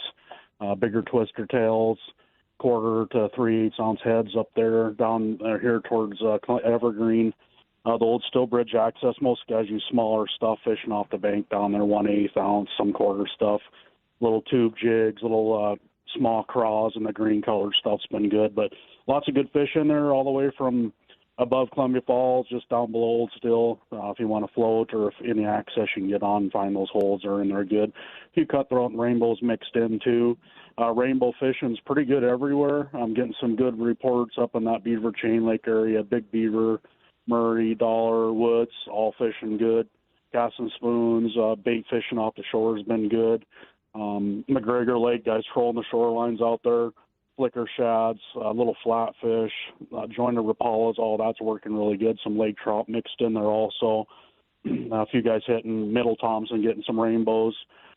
bigger twister tails, 1/4 to 3/8 ounce heads up there down here towards Evergreen. The old Still Bridge access, most guys use smaller stuff fishing off the bank down there, 1/8 ounce, some 1/4 stuff, little tube jigs, little small craws, and the green colored stuff's been good. But lots of good fish in there all the way from above Columbia Falls, just down below Old Still. If you want to float or if any access you can get on and find those holes are in there good. A few cutthroat and rainbows mixed in too. Rainbow fishing's pretty good everywhere. I'm getting some good reports up in that Beaver Chain Lake area. Big Beaver, Murray, Dollar, Woods, all fishing good. Casting spoons, bait fishing off the shore has been good. McGregor Lake, guys trolling the shorelines out there. Flicker shads, little flatfish, jointed rapalas, all that's working really good. Some lake trout mixed in there also. A few guys hitting Middle Thompson, getting some rainbows.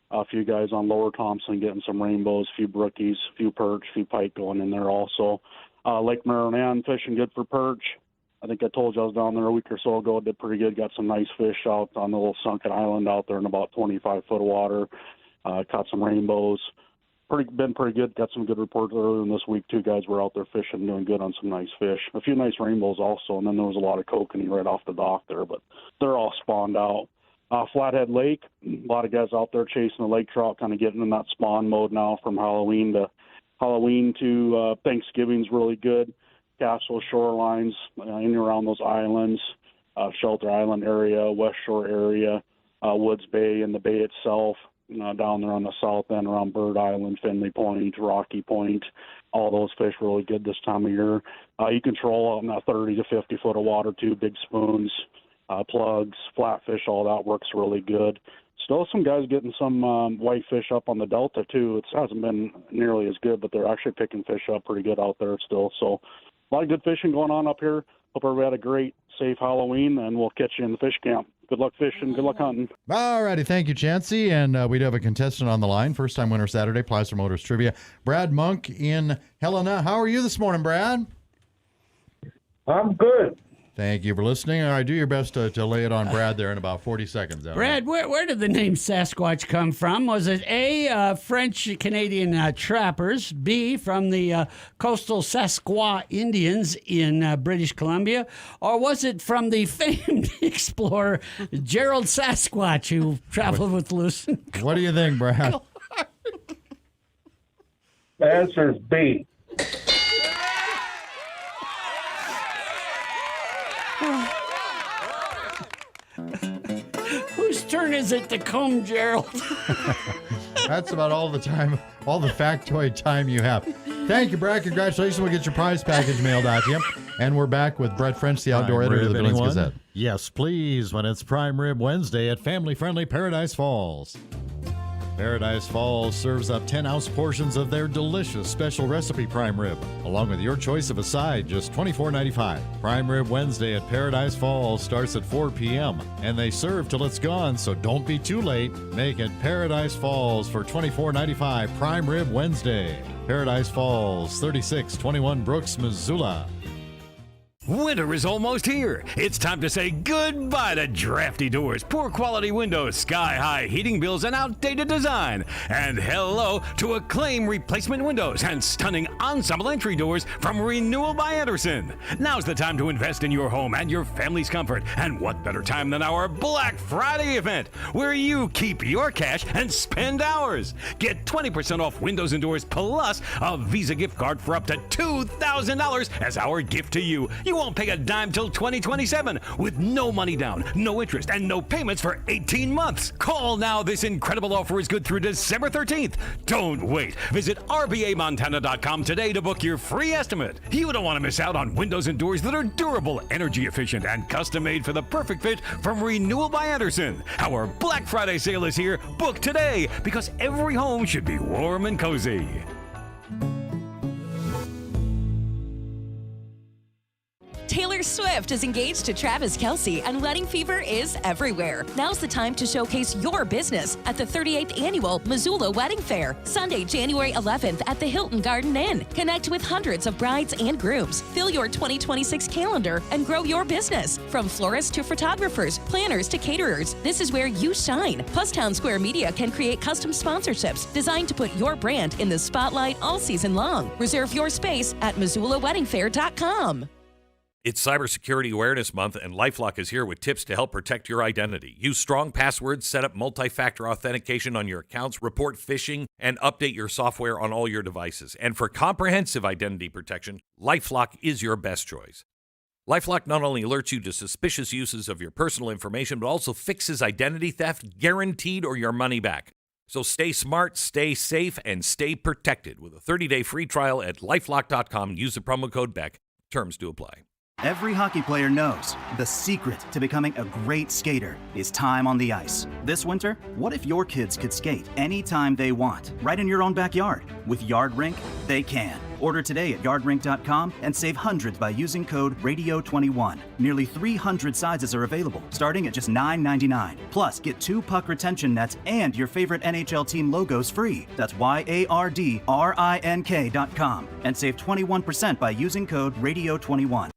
A few guys on Lower Thompson getting some rainbows. A few brookies, a few perch, a few pike going in there also. Lake Marinan fishing good for perch. I think I told you I was down there a week or so ago. Did pretty good. Got some nice fish out on the little sunken island out there in about 25 foot of water. Caught some rainbows. Been pretty good. Got some good reports earlier in this week too. Guys were out there fishing, doing good on some nice fish. A few nice rainbows also, and then there was a lot of kokanee right off the dock there, but they're all spawned out. Flathead Lake, a lot of guys out there chasing the lake trout, kind of getting in that spawn mode now from Halloween to Thanksgiving's really good. Castle shorelines in and around those islands, Shelter Island area, West Shore area, Woods Bay and the bay itself. Down there on the south end around Bird Island, Finley Point, Rocky Point, all those fish really good this time of year. You can troll out in that 30 to 50 foot of water too, big spoons, plugs, flatfish, all that works really good. Still some guys getting some whitefish up on the Delta too. It hasn't been nearly as good, but they're actually picking fish up pretty good out there still. So a lot of good fishing going on up here. Hope everybody had a great, safe Halloween, and we'll catch you in the fish camp. Good luck fishing. Good luck hunting. All righty. Thank you, Chancey. And we do have a contestant on the line. First-time winner Saturday, Placer Motors Trivia. Brad Monk in Helena. How are you this morning, Brad? I'm good. Thank you for listening. All right, do your best to lay it on Brad there in about 40 seconds. Brad, where did the name Sasquatch come from? Was it A, French-Canadian trappers, B, from the coastal Sasquatch Indians in British Columbia, or was it from the famed explorer Gerald Sasquatch, who traveled with Lewis and Clark? What do you think, Brad? The answer is B. Whose turn is it to comb Gerald? That's about all the time, all the factoid time you have. Thank you, Brad. Congratulations. We'll get your prize package mailed out to you. And we're back with Brett French, the outdoor editor of the Billings Gazette. Yes, please, when it's Prime Rib Wednesday at family-friendly Paradise Falls. Paradise Falls serves up 10-ounce portions of their delicious special recipe prime rib, along with your choice of a side, just $24.95. Prime Rib Wednesday at Paradise Falls starts at 4 p.m., and they serve till it's gone, so don't be too late. Make it Paradise Falls for $24.95 Prime Rib Wednesday. Paradise Falls, 3621 Brooks, Missoula. Winter is almost here. It's time to say goodbye to drafty doors, poor quality windows, sky-high heating bills, and outdated design. And hello to Acclaim replacement windows and stunning ensemble entry doors from Renewal by Andersen. Now's the time to invest in your home and your family's comfort. And what better time than our Black Friday event, where you keep your cash and spend ours. Get 20% off windows and doors plus a Visa gift card for up to $2,000 as our gift to you. You won't pay a dime till 2027 with no money down, no interest, and no payments for 18 months. Call now. This incredible offer is good through December 13th. Don't wait. Visit RBAMontana.com today to book your free estimate. You don't want to miss out on windows and doors that are durable, energy efficient, and custom made for the perfect fit from Renewal by Andersen. Our Black Friday sale is here. Book today because every home should be warm and cozy. Taylor Swift is engaged to Travis Kelce, and wedding fever is everywhere. Now's the time to showcase your business at the 38th Annual Missoula Wedding Fair, Sunday, January 11th at the Hilton Garden Inn. Connect with hundreds of brides and grooms. Fill your 2026 calendar and grow your business. From florists to photographers, planners to caterers, this is where you shine. Plus, Town Square Media can create custom sponsorships designed to put your brand in the spotlight all season long. Reserve your space at MissoulaWeddingFair.com. It's Cybersecurity Awareness Month, and LifeLock is here with tips to help protect your identity. Use strong passwords, set up multi-factor authentication on your accounts, report phishing, and update your software on all your devices. And for comprehensive identity protection, LifeLock is your best choice. LifeLock not only alerts you to suspicious uses of your personal information, but also fixes identity theft, guaranteed or your money back. So stay smart, stay safe, and stay protected with a 30-day free trial at LifeLock.com. Use the promo code BECK. Terms do apply. Every hockey player knows the secret to becoming a great skater is time on the ice. This winter, what if your kids could skate anytime they want, right in your own backyard? With Yard Rink, they can. Order today at yardrink.com and save hundreds by using code RADIO21. Nearly 300 sizes are available, starting at just $9.99. Plus, get 2 puck retention nets and your favorite NHL team logos free. That's YARDRINK.com. And save 21% by using code RADIO21.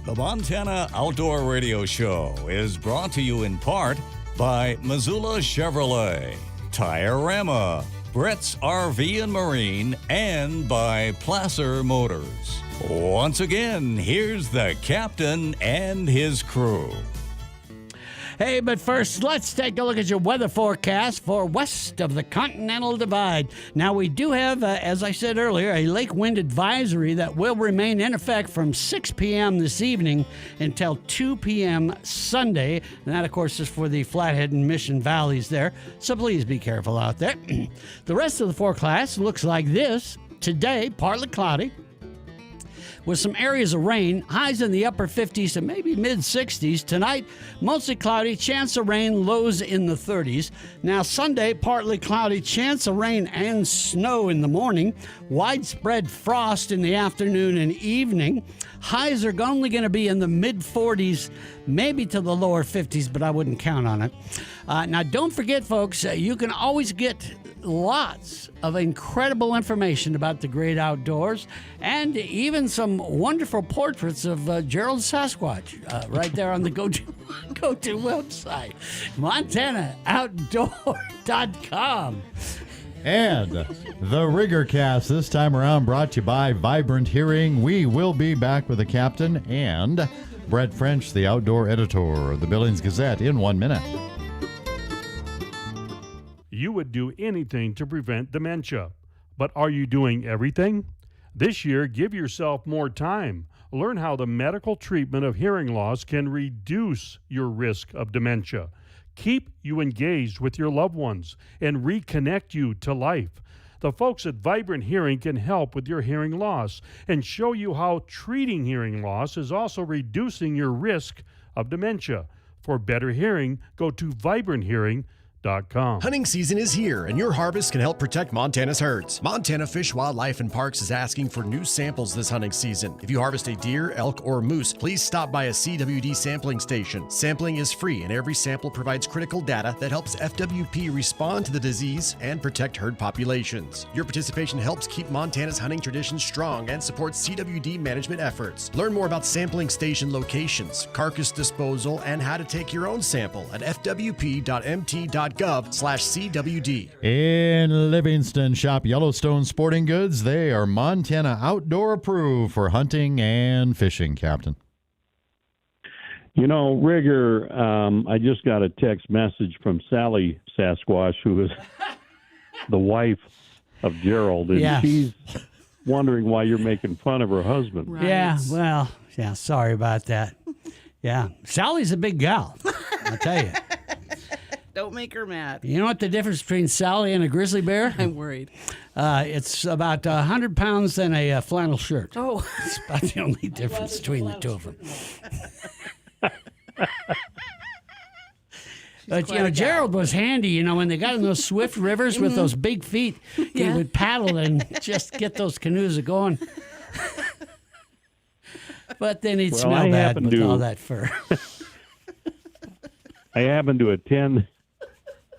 The Montana Outdoor Radio Show is brought to you in part by Missoula Chevrolet, Tire-Rama, Brett's RV and Marine, and by Placer Motors. Once again, here's the captain and his crew. Hey, but first, let's take a look at your weather forecast for west of the Continental Divide. Now, we do have, as I said earlier, a lake wind advisory that will remain in effect from 6 p.m. this evening until 2 p.m. Sunday. And that, of course, is for the Flathead and Mission Valleys there. So please be careful out there. The rest of the forecast looks like this. Today, partly cloudy, with some areas of rain, highs in the upper 50s to maybe mid-60s. Tonight, mostly cloudy, chance of rain, lows in the 30s. Now, Sunday, partly cloudy, chance of rain and snow in the morning. Widespread frost in the afternoon and evening. Highs are only going to be in the mid-40s, maybe to the lower 50s, but I wouldn't count on it. Now, don't forget, folks, you can always get lots of incredible information about the great outdoors and even some wonderful portraits of Gerald Sasquatch right there on the go-to website, MontanaOutdoor.com. And the Riggercast this time around brought to you by Vibrant Hearing. We will be back with the captain and Brett French, the outdoor editor of the Billings Gazette, in 1 minute. You would do anything to prevent dementia. But are you doing everything? This year, give yourself more time. Learn how the medical treatment of hearing loss can reduce your risk of dementia. keep you engaged with your loved ones, and reconnect you to life. The folks at Vibrant Hearing can help with your hearing loss and show you how treating hearing loss is also reducing your risk of dementia. For better hearing, go to vibranthearing.com. Hunting season is here, and your harvest can help protect Montana's herds. Montana Fish, Wildlife, and Parks is asking for new samples this hunting season. If you harvest a deer, elk, or moose, please stop by a CWD sampling station. Sampling is free, and every sample provides critical data that helps FWP respond to the disease and protect herd populations. Your participation helps keep Montana's hunting traditions strong and supports CWD management efforts. Learn more about sampling station locations, carcass disposal, and how to take your own sample at fwp.mt.gov/CWD. In Livingston, shop Yellowstone Sporting Goods. They are Montana outdoor approved for hunting and fishing, Captain. You know, Rigger, I just got a text message from Sally Sasquatch, who is the wife of Gerald, and she's wondering why you're making fun of her husband. Right. Yeah, well, sorry about that. Yeah, Sally's a big gal, I'll tell you. Don't make her mad. You know what the difference between Sally and a grizzly bear? I'm worried. It's about 100 pounds and a flannel shirt. Oh. It's about the only difference between the two of them. But, Gerald was handy, when they got in those swift rivers with those big feet, he would paddle and just get those canoes going. But then he'd smell bad with all that fur. I happened to attend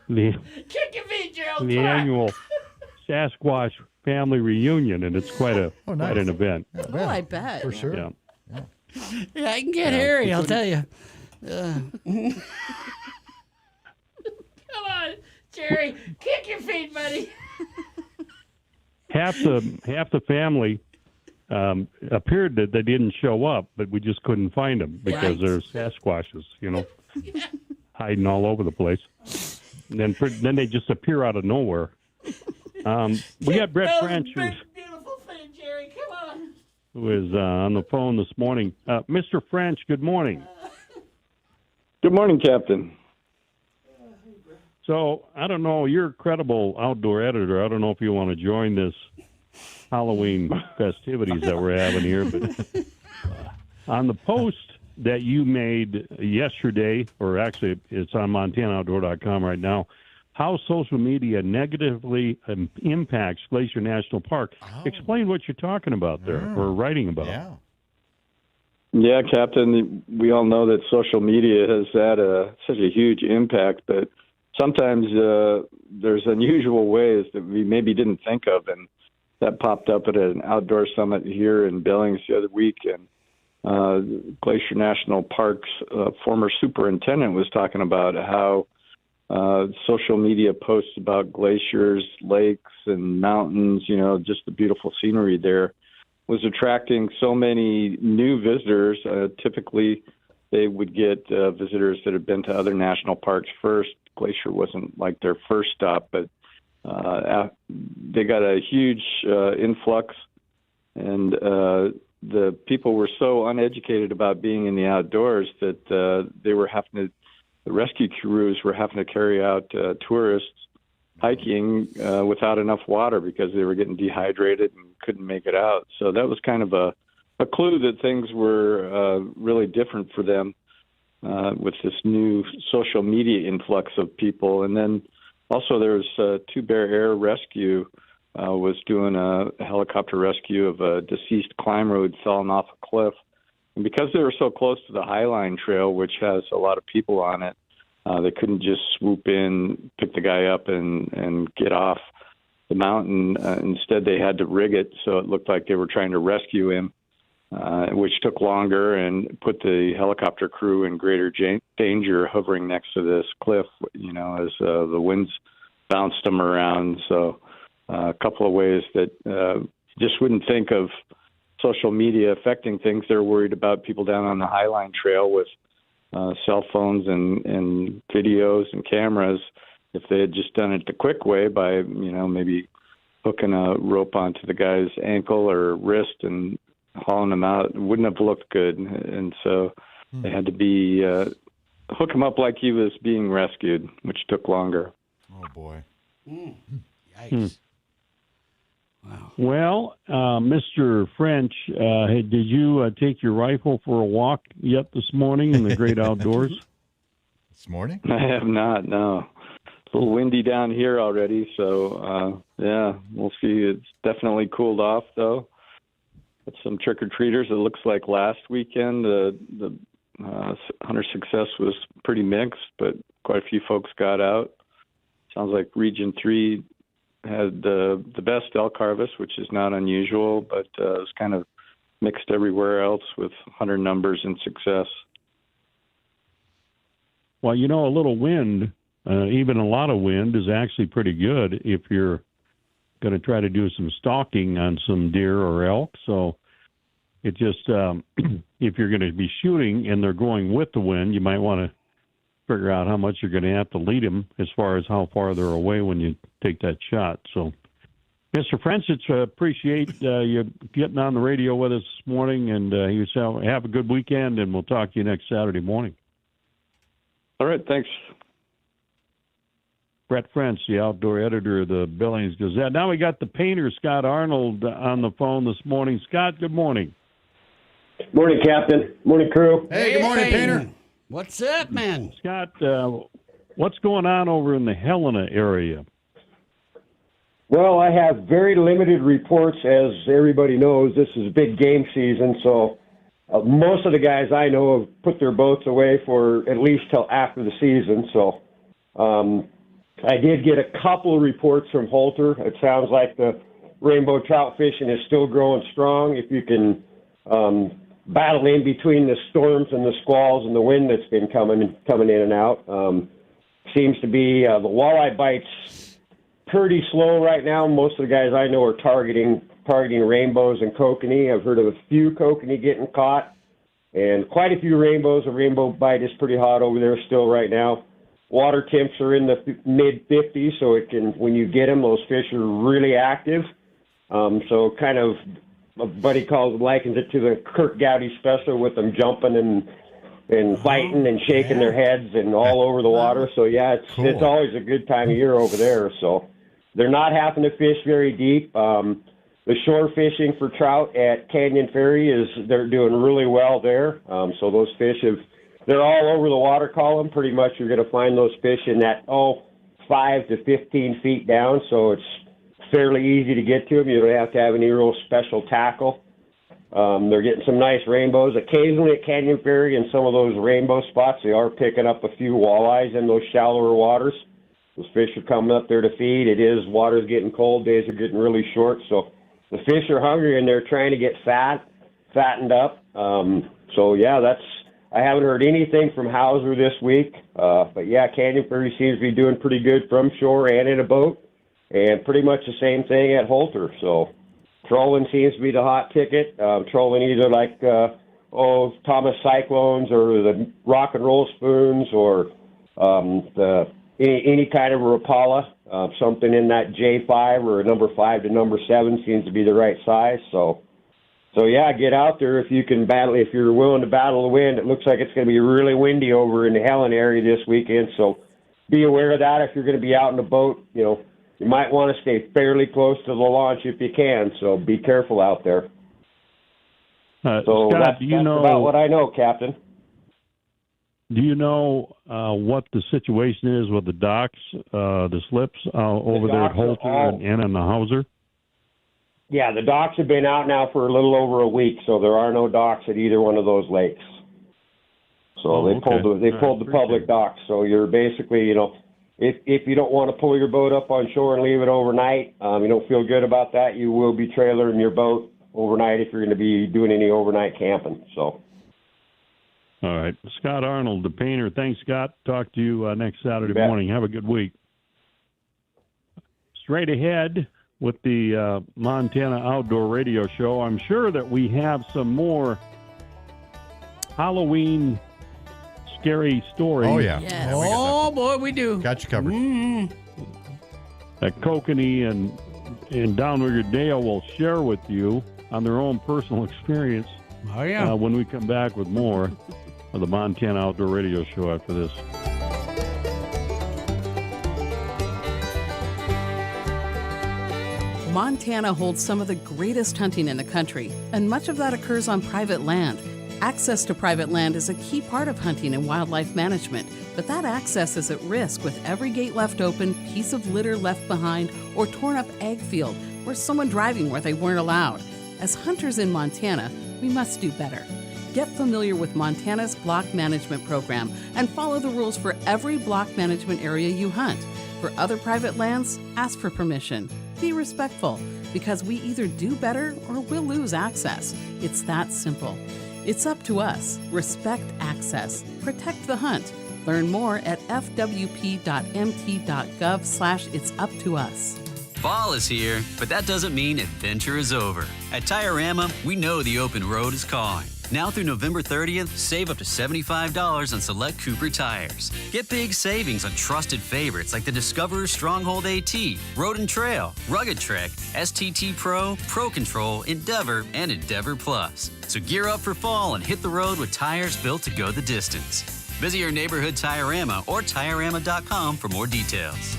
the annual Sasquatch family reunion, and it's quite an event. Oh, I bet. For sure. Yeah, I can get hairy, I'll tell you. Come on, Jerry, kick your feet, buddy. half the family appeared that they didn't show up, but we just couldn't find them because they're Sasquatches, hiding all over the place. And then they just appear out of nowhere. We got Brett French, beautiful thing, Jerry. Come on. Who is on the phone this morning. Mr. French, good morning. Good morning, Captain. So, I don't know, you're a credible outdoor editor. I don't know if you want to join this Halloween festivities that we're having here, but on the post that you made yesterday, or actually it's on MontanaOutdoor.com right now, how social media negatively impacts Glacier National Park. Explain what you're talking about there, or writing about. Yeah, Captain, we all know that social media has had such a huge impact, but sometimes there's unusual ways that we maybe didn't think of, and that popped up at an outdoor summit here in Billings the other week, and Glacier National Park's former superintendent was talking about how social media posts about glaciers, lakes, and mountains, just the beautiful scenery there, was attracting so many new visitors. Typically, they would get visitors that had been to other national parks first. Glacier wasn't like their first stop, but they got a huge influx, and the people were so uneducated about being in the outdoors that the rescue crews were having to carry out tourists hiking without enough water because they were getting dehydrated and couldn't make it out. So that was kind of a clue that things were really different for them with this new social media influx of people. And then also there's Two Bear Air Rescue was doing a helicopter rescue of a deceased climber who had fallen off a cliff. And because they were so close to the Highline Trail, which has a lot of people on it, they couldn't just swoop in, pick the guy up, and get off the mountain. Instead, they had to rig it so it looked like they were trying to rescue him, which took longer and put the helicopter crew in greater danger hovering next to this cliff, as the winds bounced them around. So a couple of ways that just wouldn't think of social media affecting things. They're worried about people down on the Highline Trail with cell phones and videos and cameras. If they had just done it the quick way by, maybe hooking a rope onto the guy's ankle or wrist and hauling him out, it wouldn't have looked good. And so they had to be hook him up like he was being rescued, which took longer. Oh, boy. Yikes. Wow. Well, Mr. French, did you take your rifle for a walk yet this morning in the great outdoors? This morning? I have not, no. A little windy down here already, so yeah, we'll see. It's definitely cooled off, though. Got some trick-or-treaters. It looks like last weekend the hunter success was pretty mixed, but quite a few folks got out. Sounds like Region 3 had the best elk harvest, which is not unusual, but it was kind of mixed everywhere else with hunter numbers and success. Well, you know, a little wind, even a lot of wind, is actually pretty good if you're going to try to do some stalking on some deer or elk. So it just, if you're going to be shooting and they're going with the wind, you might want to figure out how much you're going to have to lead them as far as how far they're away when you take that shot. So, Mr. Francis, appreciate you getting on the radio with us this morning, and you have a good weekend, and we'll talk to you next Saturday morning. All right, thanks. Brett French, the outdoor editor of the Billings Gazette. Now we got the painter, Scott Arnold, on the phone this morning. Scott, good morning. Morning, Captain. Morning, crew. Hey, good morning, painter. What's up, man? Scott, what's going on over in the Helena area? Well, I have very limited reports. As everybody knows, this is big game season, so most of the guys I know have put their boats away for at least till after the season. So I did get a couple of reports from Holter. It sounds like the rainbow trout fishing is still growing strong. If you can battle in between the storms and the squalls and the wind that's been coming in and out. Seems to be the walleye bites pretty slow right now. Most of the guys I know are targeting rainbows and kokanee. I've heard of a few kokanee getting caught, and quite a few rainbows. A rainbow bite is pretty hot over there still right now. Water temps are in the mid-50s, so it can, when you get them, those fish are really active. So kind of, a buddy likens it to the Kirk Gowdy special with them jumping and fighting and shaking their heads and all over the water. So yeah, it's always a good time of year over there. So they're not having to fish very deep. The shore fishing for trout at Canyon Ferry they're doing really well there. So those fish they're all over the water column. Pretty much you're going to find those fish in that 5 to 15 feet down. So it's fairly easy to get to them. You don't have to have any real special tackle. They're getting some nice rainbows. Occasionally at Canyon Ferry in some of those rainbow spots, they are picking up a few walleyes in those shallower waters. Those fish are coming up there to feed. Water's getting cold. Days are getting really short. So the fish are hungry and they're trying to get fattened up. So yeah, I haven't heard anything from Hauser this week. But yeah, Canyon Ferry seems to be doing pretty good from shore and in a boat. And pretty much the same thing at Holter. So trolling seems to be the hot ticket. Trolling either like Thomas Cyclones or the Rock and Roll Spoons or any kind of Rapala. Something in that J5 or a number 5 to number 7 seems to be the right size. So yeah, get out there if you can battle. If you're willing to battle the wind, it looks like it's going to be really windy over in the Helen area this weekend. So be aware of that if you're going to be out in a boat. You might want to stay fairly close to the launch if you can, so be careful out there. Scott, that's about what I know, Captain. Do you know what the situation is with the docks, the slips over there at Holter and in the Hauser? Yeah, the docks have been out now for a little over a week, so there are no docks at either one of those lakes. So they pulled the public docks. So you're basically, if you don't want to pull your boat up on shore and leave it overnight, you don't feel good about that, you will be trailering your boat overnight if you're going to be doing any overnight camping. So. All right. Scott Arnold, the painter. Thanks, Scott. Talk to you next Saturday morning. Have a good week. Straight ahead with the Montana Outdoor Radio Show, I'm sure that we have some more Halloween scary stories. Oh, yeah. Yes. Oh, boy, we do. Got you covered. That Kokanee and Downrigger Dale will share with you on their own personal experience. Oh, yeah. When we come back with more. of the Montana Outdoor Radio Show after this. Montana holds some of the greatest hunting in the country, and much of that occurs on private land. Access to private land is a key part of hunting and wildlife management, but that access is at risk with every gate left open, piece of litter left behind, or torn up ag field, or someone driving where they weren't allowed. As hunters in Montana, we must do better. Get familiar with Montana's block management program and follow the rules for every block management area you hunt. For other private lands, ask for permission. Be respectful, because we either do better or we'll lose access. It's that simple. It's up to us. Respect access. Protect the hunt. Learn more at fwp.mt.gov/itsuptous. Fall is here, but that doesn't mean adventure is over. At Tire-Rama, we know the open road is calling. Now through November 30th, save up to $75 on select Cooper tires. Get big savings on trusted favorites like the Discoverer Stronghold AT, Road and Trail, Rugged Trek, STT Pro, Pro Control, Endeavor, and Endeavor Plus. So gear up for fall and hit the road with tires built to go the distance. Visit your neighborhood Tire-Rama or TireRama.com for more details.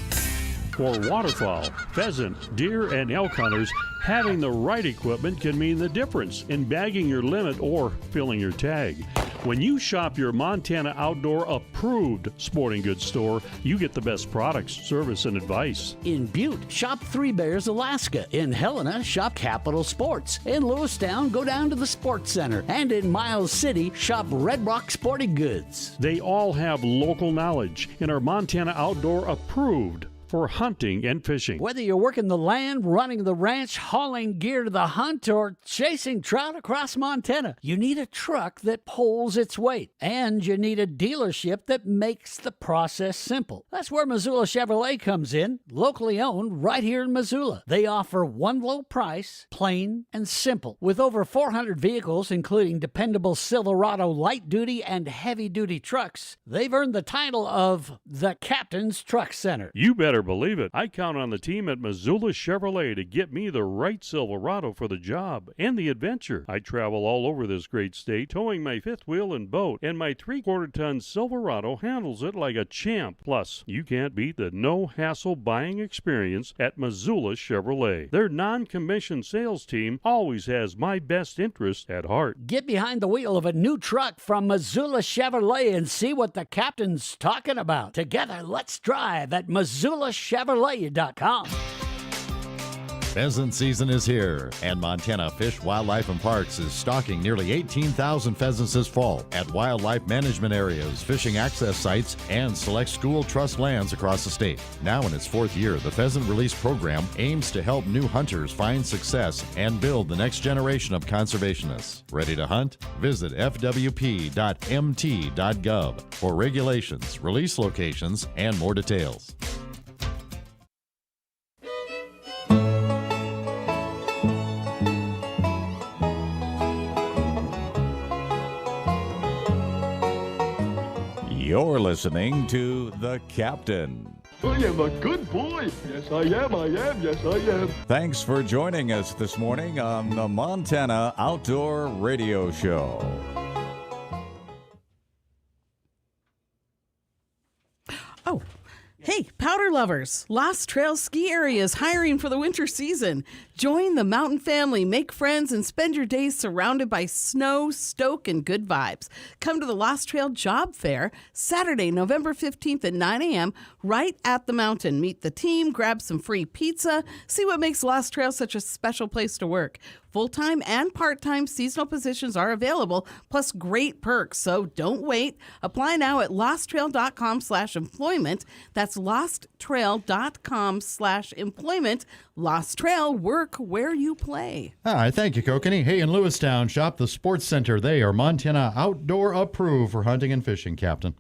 For waterfowl, pheasant, deer, and elk hunters, having the right equipment can mean the difference in bagging your limit or filling your tag. When you shop your Montana Outdoor approved sporting goods store, you get the best products, service, and advice. In Butte, shop Three Bears Alaska. In Helena, shop Capital Sports. In Lewistown, go down to the Sports Center. And in Miles City, shop Red Rock Sporting Goods. They all have local knowledge and are Montana Outdoor approved for hunting and fishing. Whether you're working the land, running the ranch, hauling gear to the hunt, or chasing trout across Montana, you need a truck that pulls its weight. And you need a dealership that makes the process simple. That's where Missoula Chevrolet comes in, locally owned right here in Missoula. They offer one low price, plain and simple. With over 400 vehicles, including dependable Silverado light-duty and heavy-duty trucks, they've earned the title of the Captain's Truck Center. You better believe it. I count on the team at Missoula Chevrolet to get me the right Silverado for the job and the adventure. I travel all over this great state, towing my fifth wheel and boat, and my 3/4-ton Silverado handles it like a champ. Plus, you can't beat the no-hassle buying experience at Missoula Chevrolet. Their non-commissioned sales team always has my best interest at heart. Get behind the wheel of a new truck from Missoula Chevrolet and see what the captain's talking about. Together, let's drive at MissoulaChevrolet.com. Pheasant season is here, and Montana Fish, Wildlife, and Parks is stocking nearly 18,000 pheasants this fall at wildlife management areas, fishing access sites, and select school trust lands across the state. Now in its 4th year, the Pheasant Release Program aims to help new hunters find success and build the next generation of conservationists. Ready to hunt? Visit fwp.mt.gov for regulations, release locations, and more details. You're listening to The Captain. I am a good boy. Yes, I am. Yes, I am. Thanks for joining us this morning on the Montana Outdoor Radio Show. Oh, hey, powder lovers. Lost Trail Ski Area is hiring for the winter season. Join the mountain family, make friends, and spend your days surrounded by snow, stoke, and good vibes. Come to the Lost Trail Job Fair Saturday, November 15th at 9 a.m. right at the mountain. Meet the team, grab some free pizza, see what makes Lost Trail such a special place to work. Full-time and part-time seasonal positions are available, plus great perks, so don't wait. Apply now at losttrail.com/employment. That's losttrail.com/employment. Lost Trail, work where you play. All right, thank you, Kokanee. Hey, in Lewistown, shop the Sports Center. They are Montana Outdoor approved for hunting and fishing, Captain.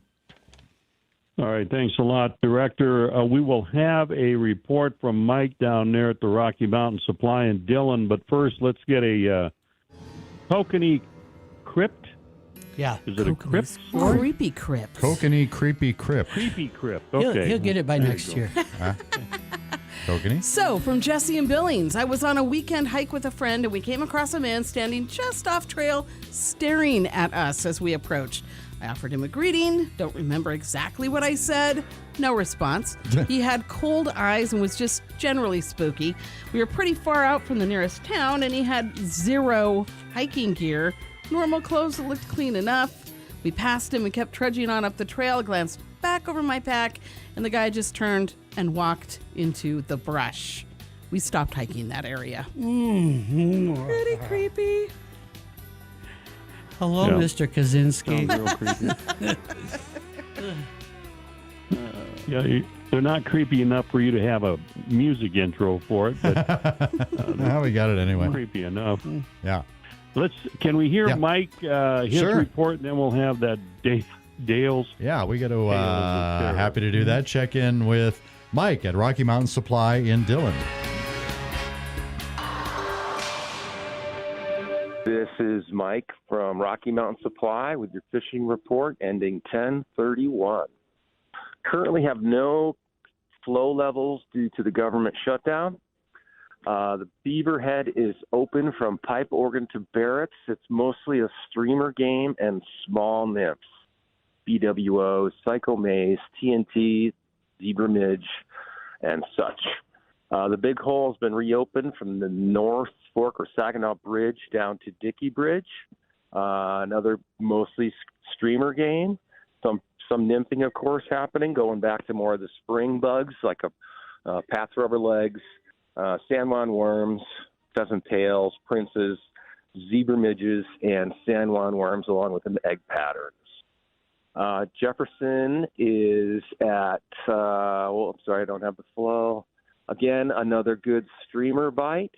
All right, thanks a lot, Director. We will have a report from Mike down there at the Rocky Mountain Supply in Dillon, but first let's get a Kokanee Crypt. Yeah. Is it a crypt? Creepy Crypt. Kokanee Creepy Crypt. Creepy Crypt, okay. He'll get it by next year. Kokanee? So, from Jesse and Billings, I was on a weekend hike with a friend, and we came across a man standing just off trail, staring at us as we approached. I offered him a greeting. Don't remember exactly what I said. No response. He had cold eyes and was just generally spooky. We were pretty far out from the nearest town, and he had zero hiking gear. Normal clothes that looked clean enough. We passed him and kept trudging on up the trail, glanced back over my pack, and the guy just turned and walked into the brush. We stopped hiking that area. Pretty creepy. Hello, Yeah. Mr. Kaczynski. Sounds real creepy. They're not creepy enough for you to have a music intro for it, but Now we got it anyway. creepy enough. Yeah. Can we hear Yeah. Mike, his Sure. report, and then we'll have that Dale's. Yeah, we got to, happy to do that. Check in with Mike at Rocky Mountain Supply in Dillon. This is Mike from Rocky Mountain Supply with your fishing report ending 10/31. Currently have no flow levels due to the government shutdown. The Beaverhead is open from Pipe Organ to Barrett's. It's mostly a streamer game and small nymphs. BWO, Psycho Maze, TNT, Zebra Midge, and such. The Big Hole has been reopened from the North Fork or Saginaw Bridge down to Dickey Bridge. Another mostly streamer game. Some nymphing, of course, happening, going back to more of the spring bugs like Pat's Rubber Legs, San Juan Worms, Pheasant Tails, Princes, Zebra Midges, and San Juan Worms along with the egg patterns. Jefferson is at, I'm sorry, I don't have the flow. Again, another good streamer bite.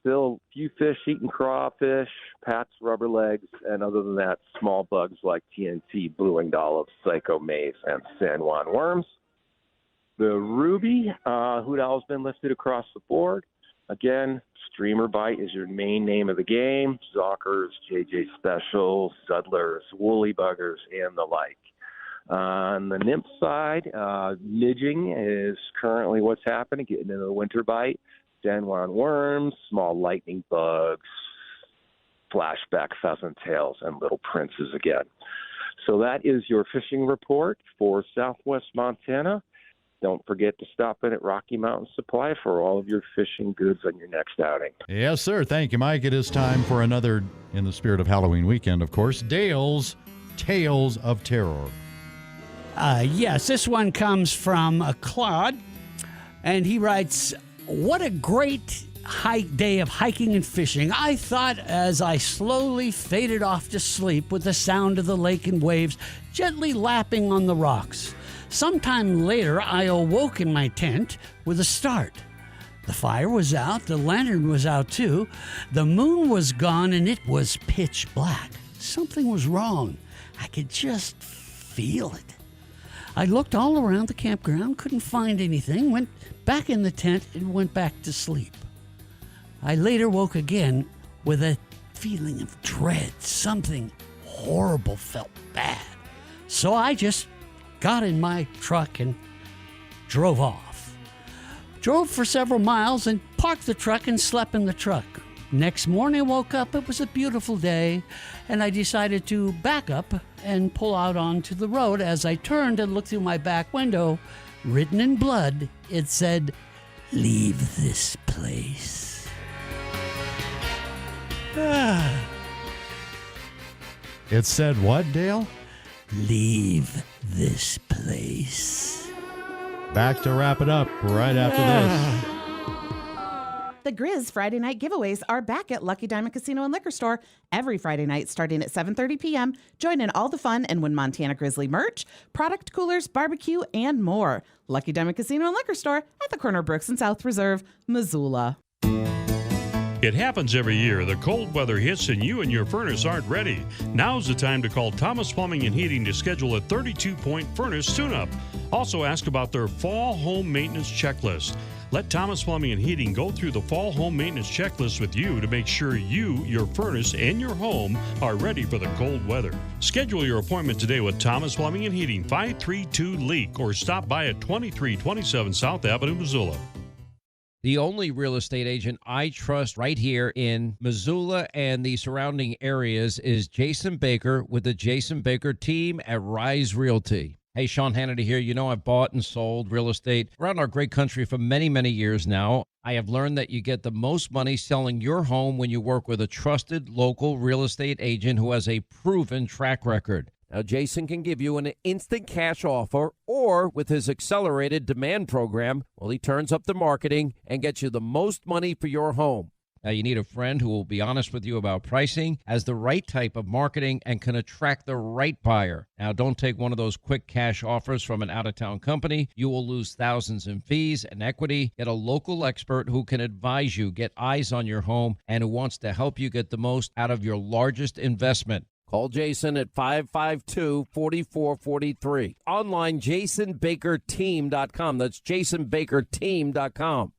Still few fish eating crawfish, Pat's Rubber Legs, and other than that, small bugs like TNT, Blue-winged Olive, Psycho Maze, and San Juan Worms. The Ruby, Hoot Owl's been lifted across the board. Again, streamer bite is your main name of the game. Zockers, JJ Specials, Suddlers, Woolly Buggers, and the like. On the nymph side, midging is currently what's happening, getting into the winter bite. San Juan Worms, small lightning bugs, flashback pheasant tails, and little princes again. So that is your fishing report for Southwest Montana. Don't forget to stop in at Rocky Mountain Supply for all of your fishing goods on your next outing. Yes, sir. Thank you, Mike. It is time for another, in the spirit of Halloween weekend, of course, Dale's Tales of Terror. Yes, this one comes from Claude, and he writes, "What a great day of hiking and fishing. I thought as I slowly faded off to sleep with the sound of the lake and waves gently lapping on the rocks. Sometime later, I awoke in my tent with a start. The fire was out, the lantern was out too, the moon was gone, and it was pitch black. Something was wrong. I could just feel it. I looked all around the campground, couldn't find anything, went back in the tent, and went back to sleep. I later woke again with a feeling of dread. Something horrible felt bad. So I just got in my truck and drove off. Drove for several miles and parked the truck and slept in the truck. Next morning I woke up, it was a beautiful day, and I decided to back up and pull out onto the road. As I turned and looked through my back window, written in blood, it said, 'Leave this place.'" It said what, Dale? "Leave this place." Back to wrap it up right after this. The Grizz Friday night giveaways are back at Lucky Diamond Casino and Liquor Store every Friday night starting at 7:30 p.m. Join in all the fun and win Montana Grizzly merch, product coolers, barbecue, and more. Lucky Diamond Casino and Liquor Store at the corner of Brooks and South Reserve, Missoula. It happens every year. The cold weather hits and you and your furnace aren't ready. Now's the time to call Thomas Plumbing and Heating to schedule a 32-point furnace tune-up. Also ask about their fall home maintenance checklist. Let Thomas Plumbing and Heating go through the fall home maintenance checklist with you to make sure you, your furnace, and your home are ready for the cold weather. Schedule your appointment today with Thomas Plumbing and Heating, 532-LEAK, or stop by at 2327 South Avenue, Missoula. The only real estate agent I trust right here in Missoula and the surrounding areas is Jason Baker with the Jason Baker team at Rise Realty. Hey, Sean Hannity here. You know, I've bought and sold real estate around our great country for many, many years now. I have learned that you get the most money selling your home when you work with a trusted local real estate agent who has a proven track record. Now, Jason can give you an instant cash offer, or with his accelerated demand program, well, he turns up the marketing and gets you the most money for your home. Now, you need a friend who will be honest with you about pricing, has the right type of marketing, and can attract the right buyer. Now, don't take one of those quick cash offers from an out-of-town company. You will lose thousands in fees and equity. Get a local expert who can advise you, get eyes on your home, and who wants to help you get the most out of your largest investment. Call Jason at 552-4443. Online, jasonbakerteam.com. That's jasonbakerteam.com.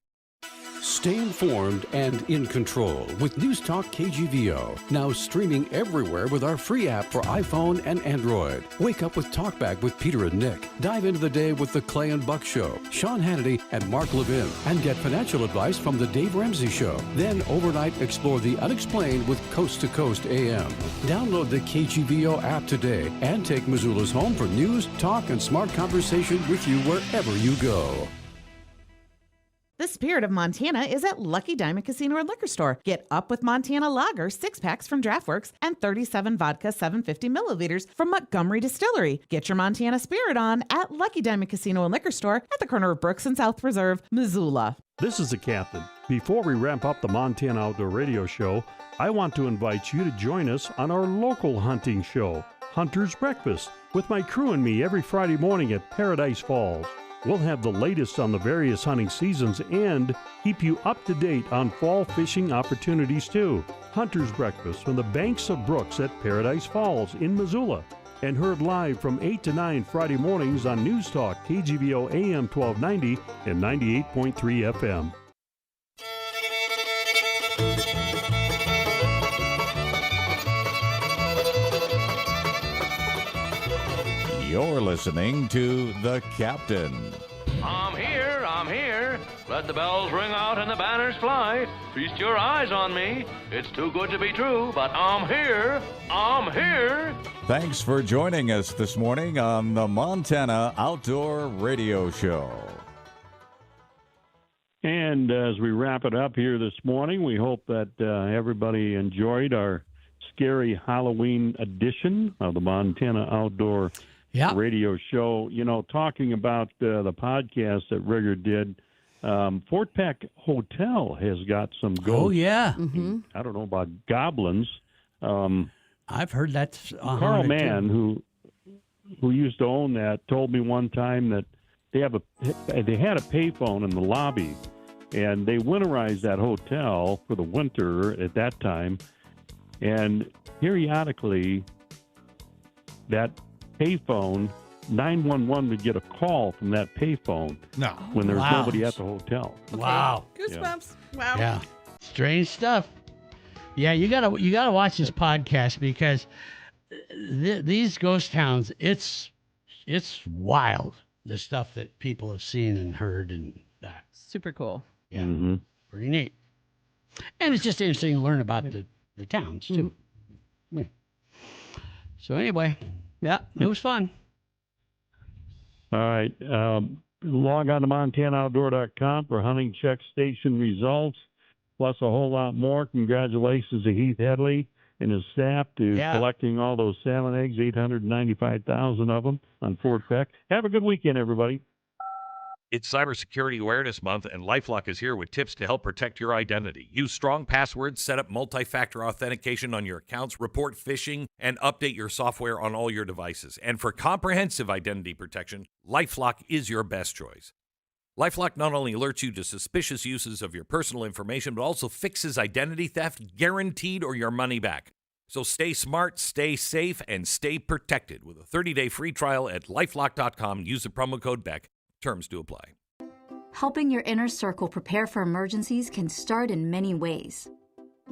Stay informed and in control with News Talk KGVO. Now streaming everywhere with our free app for iPhone and Android. Wake up with Talkback with Peter and Nick. Dive into the day with the Clay and Buck Show, Sean Hannity and Mark Levin. And get financial advice from the Dave Ramsey Show. Then overnight explore the unexplained with Coast to Coast AM. Download the KGVO app today and take Missoula's home for news, talk, and smart conversation with you wherever you go. The spirit of Montana is at Lucky Diamond Casino and Liquor Store. Get up with Montana Lager 6-packs from DraftWorks and 37 vodka 750 milliliters from Montgomery Distillery. Get your Montana spirit on at Lucky Diamond Casino and Liquor Store at the corner of Brooks and South Preserve, Missoula. This is the captain. Before we ramp up the Montana Outdoor Radio Show, I want to invite you to join us on our local hunting show, Hunter's Breakfast, with my crew and me every Friday morning at Paradise Falls. We'll have the latest on the various hunting seasons and keep you up to date on fall fishing opportunities too. Hunter's Breakfast from the banks of Brooks at Paradise Falls in Missoula, and heard live from 8 to 9 Friday mornings on News Talk KGVO AM 1290 and 98.3 FM. You're listening to The Captain. I'm here, I'm here. Let the bells ring out and the banners fly. Feast your eyes on me. It's too good to be true, but I'm here, I'm here. Thanks for joining us this morning on the Montana Outdoor Radio Show. And as we wrap it up here this morning, we hope that everybody enjoyed our scary Halloween edition of the Montana Outdoor Radio Show. You know, talking about the podcast that Rigger did, Fort Peck Hotel has got some ghosts. Oh, yeah. Mm-hmm. I don't know about goblins. I've heard that's Carl Mann, who used to own that, told me one time that they had a payphone in the lobby, and they winterized that hotel for the winter at that time, and periodically that payphone, 911 would get a call from that payphone when there's nobody at the hotel. Okay. Wow. Goosebumps. Wow. Yeah. Strange stuff. Yeah, you gotta watch this podcast because these ghost towns, it's wild, the stuff that people have seen and heard and that. Super cool. Yeah. Mm-hmm. Pretty neat. And it's just interesting to learn about the towns too. Mm-hmm. So anyway, yeah, it was fun. All right. Log on to MontanaOutdoor.com for hunting check station results, plus a whole lot more. Congratulations to Heath Headley and his staff to collecting all those salmon eggs, 895,000 of them on Fort Peck. Have a good weekend, everybody. It's Cybersecurity Awareness Month, and LifeLock is here with tips to help protect your identity. Use strong passwords, set up multi-factor authentication on your accounts, report phishing, and update your software on all your devices. And for comprehensive identity protection, LifeLock is your best choice. LifeLock not only alerts you to suspicious uses of your personal information, but also fixes identity theft, guaranteed, or your money back. So stay smart, stay safe, and stay protected with a 30-day free trial at LifeLock.com. Use the promo code BECK. Terms do apply. Helping your inner circle prepare for emergencies can start in many ways.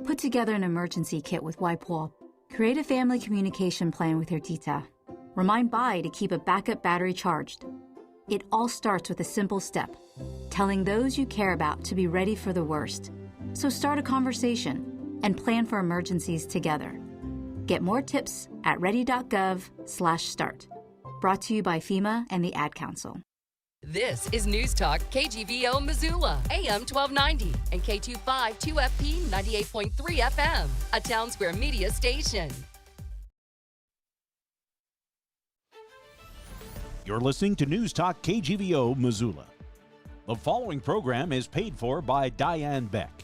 Put together an emergency kit with WipeWall. Create a family communication plan with your tita. Remind Bai to keep a backup battery charged. It all starts with a simple step, telling those you care about to be ready for the worst. So start a conversation and plan for emergencies together. Get more tips at ready.gov/start. Brought to you by FEMA and the Ad Council. This is News Talk KGVO Missoula, AM 1290 and K25 2FP 98.3 FM, a Town Square media station. You're listening to News Talk KGVO Missoula. The following program is paid for by Diane Beck.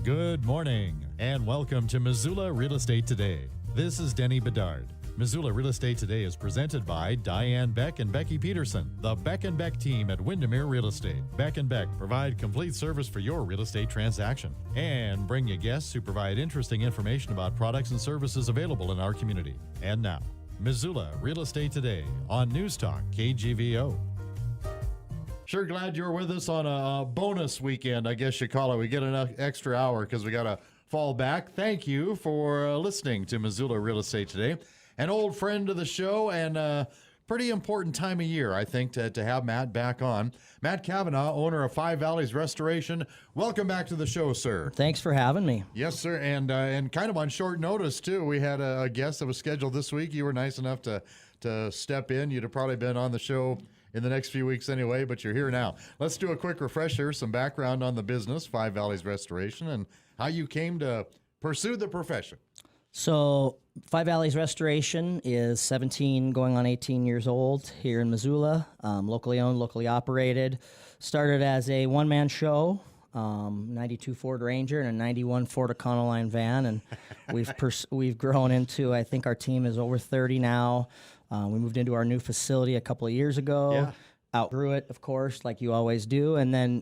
Good morning and welcome to Missoula Real Estate Today. This is Denny Bedard. Missoula Real Estate Today is presented by Diane Beck and Becky Peterson, the Beck & Beck team at Windermere Real Estate. Beck & Beck provide complete service for your real estate transaction and bring you guests who provide interesting information about products and services available in our community. And now, Missoula Real Estate Today on News Talk KGVO. Sure glad you're with us on a bonus weekend, I guess you call it. We get an extra hour because we got to fall back. Thank you for listening to Missoula Real Estate Today. An old friend of the show and a pretty important time of year, I think, to have Matt back on. Matt Kavanaugh, owner of Five Valleys Restoration. Welcome back to the show, sir. Thanks for having me. Yes, sir. And kind of on short notice, too. We had a guest that was scheduled this week. You were nice enough to step in. You'd have probably been on the show in the next few weeks anyway, but you're here now. Let's do a quick refresher, some background on the business, Five Valleys Restoration, and how you came to pursue the profession. So Five Valleys Restoration is 17 going on 18 years old here in Missoula, locally owned, locally operated. Started as a one-man show, 92 Ford Ranger and a 91 Ford Econoline van, and we've grown into, I think our team is over 30 now. We moved into our new facility a couple of years ago. Yeah. Outgrew it, of course, like you always do, and then